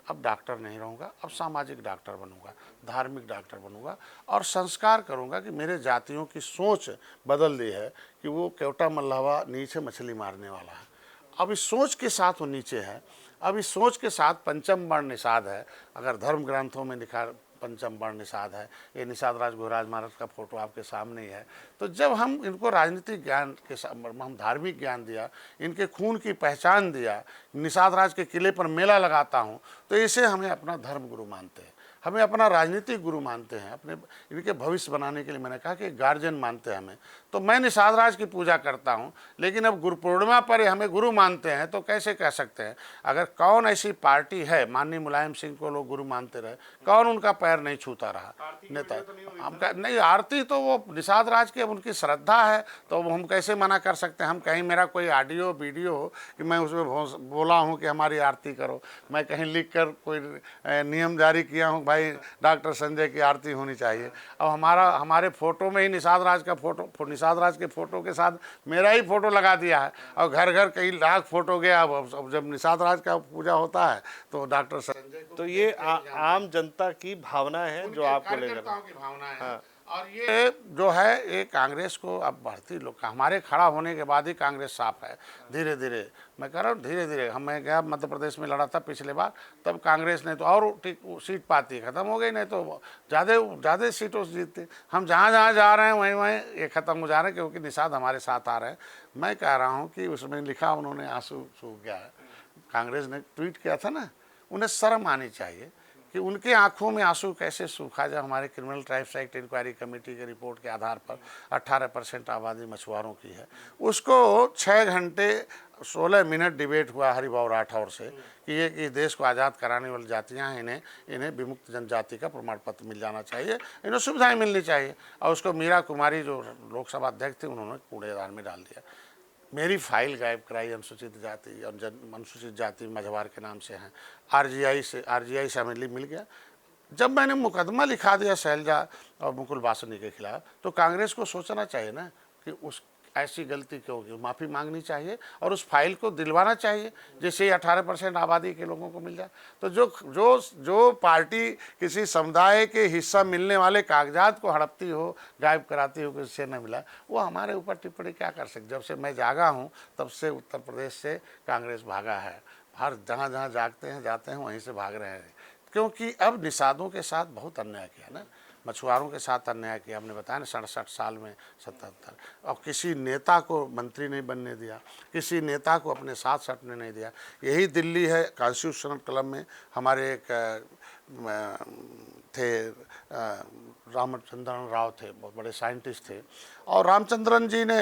Speaker 2: अब डॉक्टर नहीं रहूँगा, अब सामाजिक डॉक्टर बनूंगा, धार्मिक डॉक्टर बनूंगा और संस्कार करूंगा कि मेरे जातियों की सोच बदल दी है कि वो केवटा मल्लावा नीचे मछली मारने वाला है। अब इस सोच के साथ वो नीचे है। अब इस सोच के साथ पंचम वर्ण निषाद है। अगर धर्म ग्रंथों में लिखा पंचम वर्ण निषाद है, ये निषाद राज गुरुराज महाराज का फोटो आपके सामने ही है। तो जब हम इनको राजनीतिक ज्ञान के हम धार्मिक ज्ञान दिया, इनके खून की पहचान दिया, निषाद राज के किले पर मेला लगाता हूँ, तो इसे हमें अपना धर्म गुरु मानते हैं, हमें अपना राजनीतिक गुरु मानते हैं, अपने इनके भविष्य बनाने के लिए मैंने कहा कि गार्जियन मानते हैं हमें। तो मैं निषाद राज की पूजा करता हूं, लेकिन अब गुरु पूर्णिमा पर हमें गुरु मानते हैं तो कैसे कह सकते हैं? अगर कौन ऐसी पार्टी है, माननीय मुलायम सिंह को लोग गुरु मानते रहे, कौन उनका पैर नहीं छूता रहा नेता? हमका नहीं, आरती तो वो निषाद राज की अब उनकी श्रद्धा है, तो हम कैसे मना कर सकते हैं? हम कहीं मेरा कोई ऑडियो वीडियो हो कि मैं उसमें बोला हूँ कि हमारी आरती करो, मैं कहीं लिख कर कोई नियम जारी किया हूँ भाई डॉक्टर संजय की आरती होनी चाहिए। अब हमारे फोटो में ही निषाद राज का फोटो, निषाद राज के फोटो के साथ मेरा ही फोटो लगा दिया है और घर घर कई लाख फोटो गया। अब जब निषाद राज का पूजा होता है तो डॉक्टर संजय को,
Speaker 1: तो ये आम जनता की भावना है जो आपको ले
Speaker 2: की भावना है। हाँ। और ये जो है ये कांग्रेस को अब बढ़ती लोग, हमारे खड़ा होने के बाद ही कांग्रेस साफ है। धीरे धीरे मैं कह रहा हूँ, धीरे धीरे मैं गया मध्य प्रदेश में लड़ा था पिछले बार, तब कांग्रेस ने तो और सीट पाती खत्म हो गई, नहीं तो ज़्यादा सीटों से जीतते। हम जहाँ जहाँ जा रहे हैं वहीं वहीं ये ख़त्म हो जा रहे हैं, क्योंकि निषाद हमारे साथ आ रहे हैं। मैं कह रहा हूँ कि उसमें लिखा उन्होंने आंसू सूख गया है, कांग्रेस ने ट्वीट किया था ना, उन्हें शर्म आनी चाहिए कि उनके आंखों में आंसू कैसे सूखा। जब हमारे criminal tribes act inquiry committee के रिपोर्ट के आधार पर 18% आबादी मछुआरों की है, उसको 6 घंटे 16 मिनट डिबेट हुआ हरिभाऊ राठौर से कि ये कि देश को आज़ाद कराने वाली जातियाँ हैं, इन्हें विमुक्त जनजाति का प्रमाण पत्र मिल जाना चाहिए, इन्हें सुविधाएं मिलनी चाहिए। और उसको मीरा कुमारी जो लोकसभा अध्यक्ष थे उन्होंने कूड़ेदान में डाल दिया। मेरी फाइल गायब कराई, अनुसूचित जाति और अनुसूचित जाति मझवार के नाम से हैं, आरजीआई से हमें मिल गया। जब मैंने मुकदमा लिखा दिया शैलजा और मुकुल वासनी के खिलाफ, तो कांग्रेस को सोचना चाहिए ना कि उस ऐसी गलती क्यों होगी, माफ़ी मांगनी चाहिए और उस फाइल को दिलवाना चाहिए जिससे 18% आबादी के लोगों को मिल जाए। तो जो पार्टी किसी समुदाय के हिस्सा मिलने वाले कागजात को हड़पती हो, गायब कराती हो, किसी से न मिला, वो हमारे ऊपर टिप्पणी क्या कर सकते? जब से मैं जागा हूँ तब से उत्तर प्रदेश से कांग्रेस भागा है। हर जहाँ जहाँ जागते हैं जाते हैं वहीं से भाग रहे हैं, क्योंकि अब निषादों के साथ बहुत अन्याय किया ना, मछुआरों के साथ अन्याय किया। हमने बताया ना 67 साल में 77, और किसी नेता को मंत्री नहीं बनने दिया, किसी नेता को अपने साथ सटने नहीं दिया। यही दिल्ली है, कॉन्स्टिट्यूशनल क्लब में हमारे एक थे रामचंद्रन राव थे, बहुत बड़े साइंटिस्ट थे, और रामचंद्रन जी ने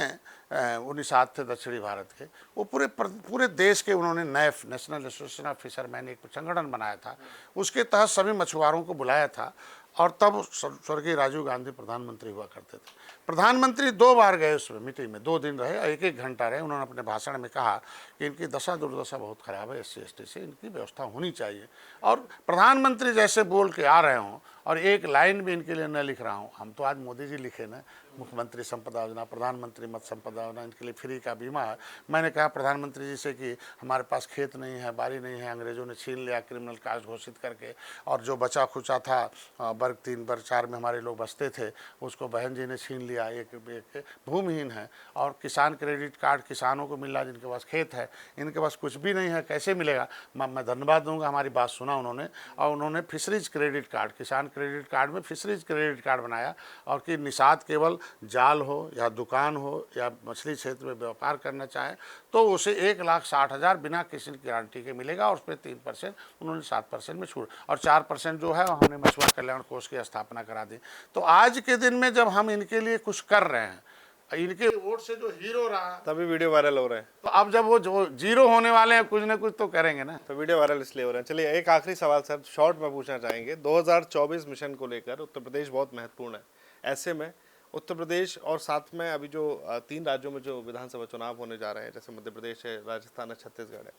Speaker 2: वो निषाद थे दक्षिणी भारत के, वो पूरे देश के उन्होंने नैफ, नेशनल एसोसिएशन ऑफ फिशरमैन, एक संगठन बनाया था। उसके तहत सभी मछुआरों को बुलाया था और तब स्वर्गीय राजीव गांधी प्रधानमंत्री हुआ करते थे। प्रधानमंत्री 2 बार गए उस मीटिंग में, 2 दिन रहे, 1-1 घंटा रहे। उन्होंने अपने भाषण में कहा कि इनकी दशा दुर्दशा बहुत खराब है, SC ST से इनकी व्यवस्था होनी चाहिए। और प्रधानमंत्री जैसे बोल के आ रहे हों और एक लाइन भी इनके लिए न लिख रहा हूँ। हम तो आज मोदी जी लिखे ना, मुख्यमंत्री संपदा योजना, प्रधानमंत्री मत्स्य संपदा योजना, इनके लिए फ्री का बीमा है। मैंने कहा प्रधानमंत्री जी से कि हमारे पास खेत नहीं है, बाड़ी नहीं है, अंग्रेज़ों ने छीन लिया क्रिमिनल कास्ट घोषित करके, और जो बचा खुचा था वर्ग 3 वर्ग 4 में हमारे लोग बसते थे, उसको बहन जी ने छीन लिया। एक भूमिहीन है, और किसान क्रेडिट कार्ड किसानों को मिल रहा जिनके पास खेत है, इनके पास कुछ भी नहीं है, कैसे मिलेगा? मैं धन्यवाद दूंगा, हमारी बात सुना उन्होंने, और उन्होंने फिशरीज क्रेडिट कार्ड, किसान क्रेडिट कार्ड में फिशरीज क्रेडिट कार्ड बनाया, और कि निषाद केवल जाल हो या दुकान हो या मछली क्षेत्र में व्यापार करना चाहे तो उसे 1,60,000 बिना किसी गारंटी के मिलेगा, और उस पर 3% उन्होंने 7% में छूट, और 4% जो है हमने मछुआ कल्याण कोष की स्थापना करा दी। तो आज के दिन में जब हम इनके लिए कुछ कर रहे हैं, इनके वोट से जो हीरो रहा,
Speaker 1: तभी वीडियो वायरल हो रहे हैं।
Speaker 2: तो अब जब वो जो जीरो होने वाले हैं कुछ ना कुछ तो करेंगे ना।
Speaker 1: तो वीडियो वायरल इसलिए हो रहे हैं। चलिए एक आखिरी सवाल सर शॉर्ट में पूछना चाहेंगे। 2024 मिशन को लेकर उत्तर प्रदेश बहुत महत्वपूर्ण है। ऐसे में उत्तर प्रदेश और साथ में अभी जो 3 राज्यों में जो विधानसभा चुनाव होने जा रहे हैं, जैसे मध्य प्रदेश है, राजस्थान है, छत्तीसगढ़ है,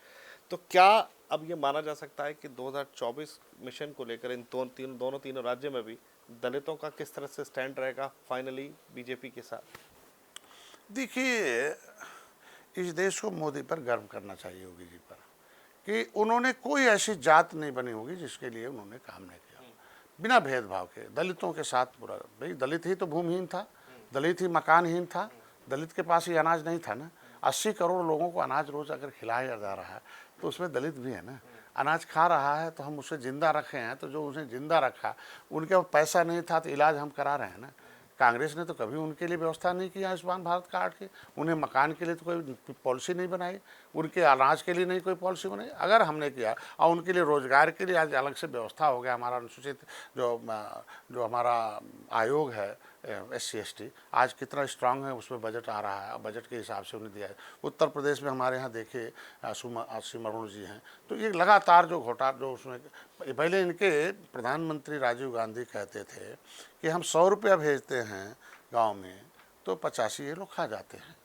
Speaker 1: तो क्या अब ये माना जा सकता है कि 2024 मिशन को लेकर इन दोनों तीनों राज्यों में भी दलितों का किस तरह से स्टैंड रहेगा फाइनली बीजेपी के साथ?
Speaker 2: देखिए, इस देश को मोदी पर गर्व करना चाहिए, योगी जी पर, कि उन्होंने कोई ऐसी जात नहीं बनी होगी जिसके लिए उन्होंने काम नहीं किया, बिना भेदभाव के दलितों के साथ पूरा। भाई दलित ही तो भूमिहीन था, दलित ही मकानहीन था, दलित के पास ही अनाज नहीं था ना। 80 करोड़ लोगों को अनाज रोज अगर खिलाया जा रहा है तो उसमें दलित भी है ना। अनाज खा रहा है तो हम उसे जिंदा रखे हैं, तो जो उसे जिंदा रखा उनके पास पैसा नहीं था तो इलाज हम करा रहे हैं ना। कांग्रेस ने तो कभी उनके लिए व्यवस्था नहीं की आयुष्मान भारत कार्ड की, उन्हें मकान के लिए तो कोई पॉलिसी नहीं बनाई, उनके अनाज के लिए नहीं कोई पॉलिसी बनाई। अगर हमने किया और उनके लिए रोजगार के लिए आज अलग से व्यवस्था हो गया। हमारा अनुसूचित जो हमारा आयोग है SC/ST आज कितना स्ट्रांग है, उसमें बजट आ रहा है, बजट के हिसाब से उन्हें दिया है। उत्तर प्रदेश में हमारे यहाँ देखिए सिमरन जी हैं, तो ये लगातार जो घोटाला जो उसमें पहले इनके प्रधानमंत्री राजीव गांधी कहते थे कि हम 100 रुपया भेजते हैं गांव में तो 85 ये लोग खा जाते हैं।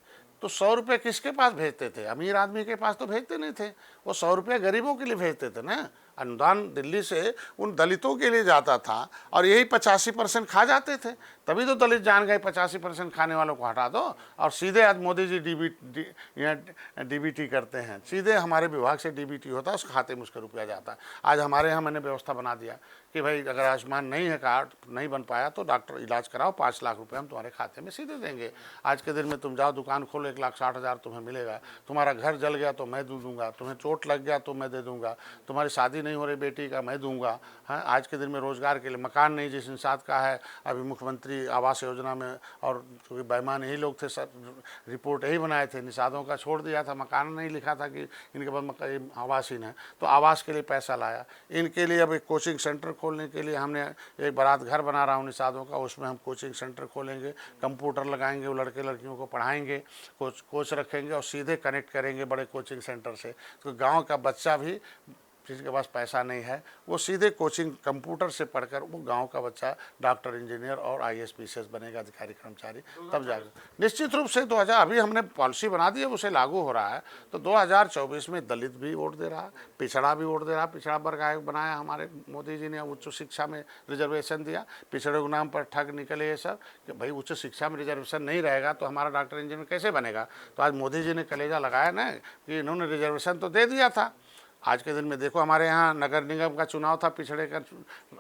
Speaker 2: तो 100 रुपये किसके पास भेजते थे? अमीर आदमी के पास तो भेजते नहीं थे, वो 100 रुपया गरीबों के लिए भेजते थे ना। अनुदान दिल्ली से उन दलितों के लिए जाता था और यही 85% खा जाते थे। तभी तो दलित जान गए 85% खाने वालों को हटा दो और सीधे आज मोदी जी DBT करते हैं। सीधे हमारे विभाग से DBT होता है, उस खाते में उसका रुपया जाता है। आज हमारे यहाँ मैंने व्यवस्था बना दिया कि भाई अगर आयुष्मान नहीं है, कार्ड नहीं बन पाया तो डॉक्टर इलाज कराओ, 5 लाख रुपये हम तुम्हारे खाते में सीधे देंगे। आज के दिन में तुम जाओ दुकान खोलो, 1,60,000 तुम्हें मिलेगा। तुम्हारा घर जल गया तो मैं दूंगा, तुम्हें चोट लग गया तो मैं दे दूंगा, तुम्हारी शादी नहीं हो रही बेटी का मैं दूंगा। हाँ, आज के दिन में रोजगार के लिए मकान नहीं जिस इंसान का है, अभी मुख्यमंत्री आवास योजना में, और क्योंकि बेईमान यही लोग थे, सर रिपोर्ट यही बनाए थे, निषादों का छोड़ दिया था, मकान नहीं लिखा था कि इनके पास आवासहीन है, तो आवास के लिए पैसा लाया। इनके लिए अब एक कोचिंग सेंटर खोलने के लिए हमने एक बारात घर बना रहा हूँ निषादों का, उसमें हम कोचिंग सेंटर खोलेंगे, कंप्यूटर लगाएंगे, वो लड़के लड़कियों को पढ़ाएंगे, कोच रखेंगे और सीधे कनेक्ट करेंगे बड़े कोचिंग सेंटर से। तो गाँव का बच्चा भी जिसके पास पैसा नहीं है वो सीधे कोचिंग कंप्यूटर से पढ़कर वो गांव का बच्चा डॉक्टर, इंजीनियर और IAS PCS बनेगा, अधिकारी कर्मचारी, तब जाकर निश्चित रूप से 2000 अभी हमने पॉलिसी बना दी है, उसे लागू हो रहा है। तो 2024 में दलित भी वोट दे रहा है, पिछड़ा भी वोट दे रहा है। पिछड़ा वर्ग आयोग बनाया हमारे मोदी जी ने, उच्च शिक्षा में रिजर्वेशन दिया, पिछड़े के नाम पर ठग निकले ये सब कि भाई उच्च शिक्षा में रिजर्वेशन नहीं रहेगा तो हमारा डॉक्टर, इंजीनियर कैसे बनेगा। तो आज मोदी जी ने कलेजा लगाया ना कि इन्होंने रिजर्वेशन तो दे दिया था। आज के दिन में देखो हमारे यहाँ नगर निगम का चुनाव था, पिछड़े का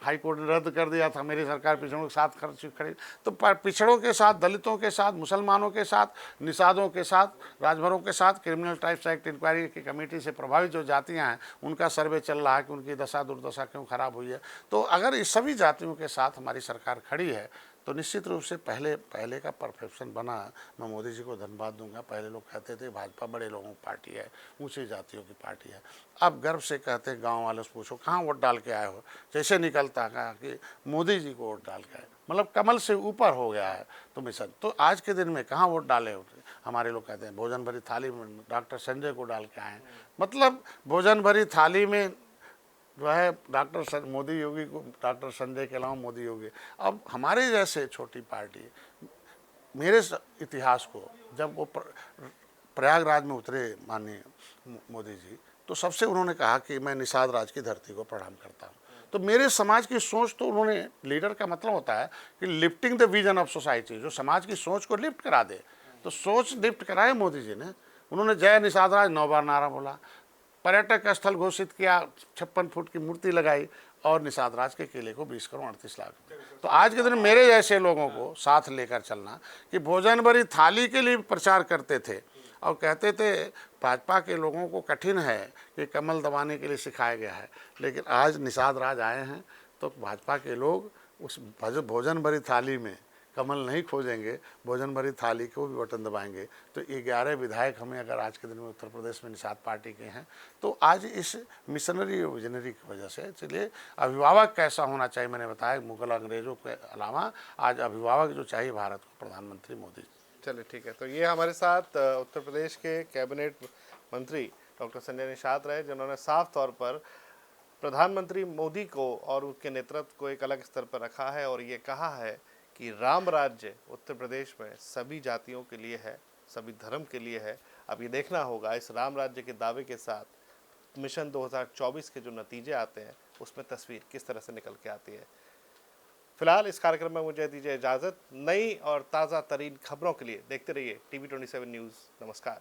Speaker 2: हाई कोर्ट ने रद्द कर दिया था, मेरी सरकार पिछड़ों के साथ खड़ी। तो पिछड़ों के साथ, दलितों के साथ, मुसलमानों के साथ, निषादों के साथ, राजभरों के साथ, क्रिमिनल टाइप्स एक्ट इंक्वायरी की कमेटी से प्रभावित जो जातियाँ हैं उनका सर्वे चल रहा है कि उनकी दशा दुर्दशा क्यों खराब हुई है। तो अगर इस सभी जातियों के साथ हमारी सरकार खड़ी है तो निश्चित रूप से पहले का परफेक्शन बना। मैं मोदी जी को धन्यवाद दूंगा। पहले लोग कहते थे भाजपा बड़े लोगों की पार्टी है, ऊंची जातियों की पार्टी है, अब गर्व से कहते हैं गांव वालों से पूछो कहाँ वोट डाल के आए हो, जैसे निकलता कहा कि मोदी जी को वोट डाल के आए, मतलब कमल से ऊपर हो गया है तो मिशन। तो आज के दिन में कहाँ वोट डाले हो? हमारे लोग कहते हैं भोजन भरी थाली में डॉक्टर संजय को डाल के आए, मतलब भोजन भरी थाली में जो है डॉक्टर मोदी योगी को, डॉक्टर संजय के अलावा मोदी योगी। अब हमारे जैसे छोटी पार्टी, मेरे इतिहास को जब वो प्रयागराज में उतरे माननीय मोदी जी, तो सबसे उन्होंने कहा कि मैं निषाद राज की धरती को प्रणाम करता हूँ। तो मेरे समाज की सोच, तो उन्होंने, लीडर का मतलब होता है कि lifting the vision of society, जो समाज की सोच को लिफ्ट करा दे। तो सोच लिफ्ट कराए मोदी जी ने। उन्होंने जय निषाद राज 9 बार नारा बोला, पर्यटक स्थल घोषित किया, 56 फुट की मूर्ति लगाई और निषाद राज के किले को 20 करोड़ 38 लाख। तो आज के दिन मेरे जैसे लोगों को साथ लेकर चलना कि भोजन भरी थाली के लिए प्रचार करते थे और कहते थे भाजपा के लोगों को कठिन है कि कमल दबाने के लिए सिखाया गया है, लेकिन आज निषाद राज आए हैं तो भाजपा के लोग उस भोजन भरी थाली में कमल नहीं खोजेंगे, भोजन भरी थाली को भी बटन दबाएंगे। तो 11 विधायक हमें अगर आज के दिन में उत्तर प्रदेश में निषाद पार्टी के हैं, तो आज इस मिशनरी विजनरी की वजह से। चलिए, अभिभावक कैसा होना चाहिए, मैंने बताया मुगल अंग्रेजों के अलावा आज अभिभावक जो चाहिए भारत को, प्रधानमंत्री मोदी जी।
Speaker 1: चलिए ठीक है, तो ये हमारे साथ उत्तर प्रदेश के कैबिनेट मंत्री डॉक्टर संजय निषाद रहे, जिन्होंने साफ तौर पर प्रधानमंत्री मोदी को और उनके नेतृत्व को एक अलग स्तर पर रखा है और ये कहा है कि राम राज्य उत्तर प्रदेश में सभी जातियों के लिए है, सभी धर्म के लिए है। अब ये देखना होगा इस राम राज्य के दावे के साथ मिशन 2024 के जो नतीजे आते हैं उसमें तस्वीर किस तरह से निकल के आती है। फिलहाल इस कार्यक्रम में मुझे दीजिए इजाज़त। नई और ताज़ा तरीन खबरों के लिए देखते रहिए TV 27 न्यूज़। नमस्कार।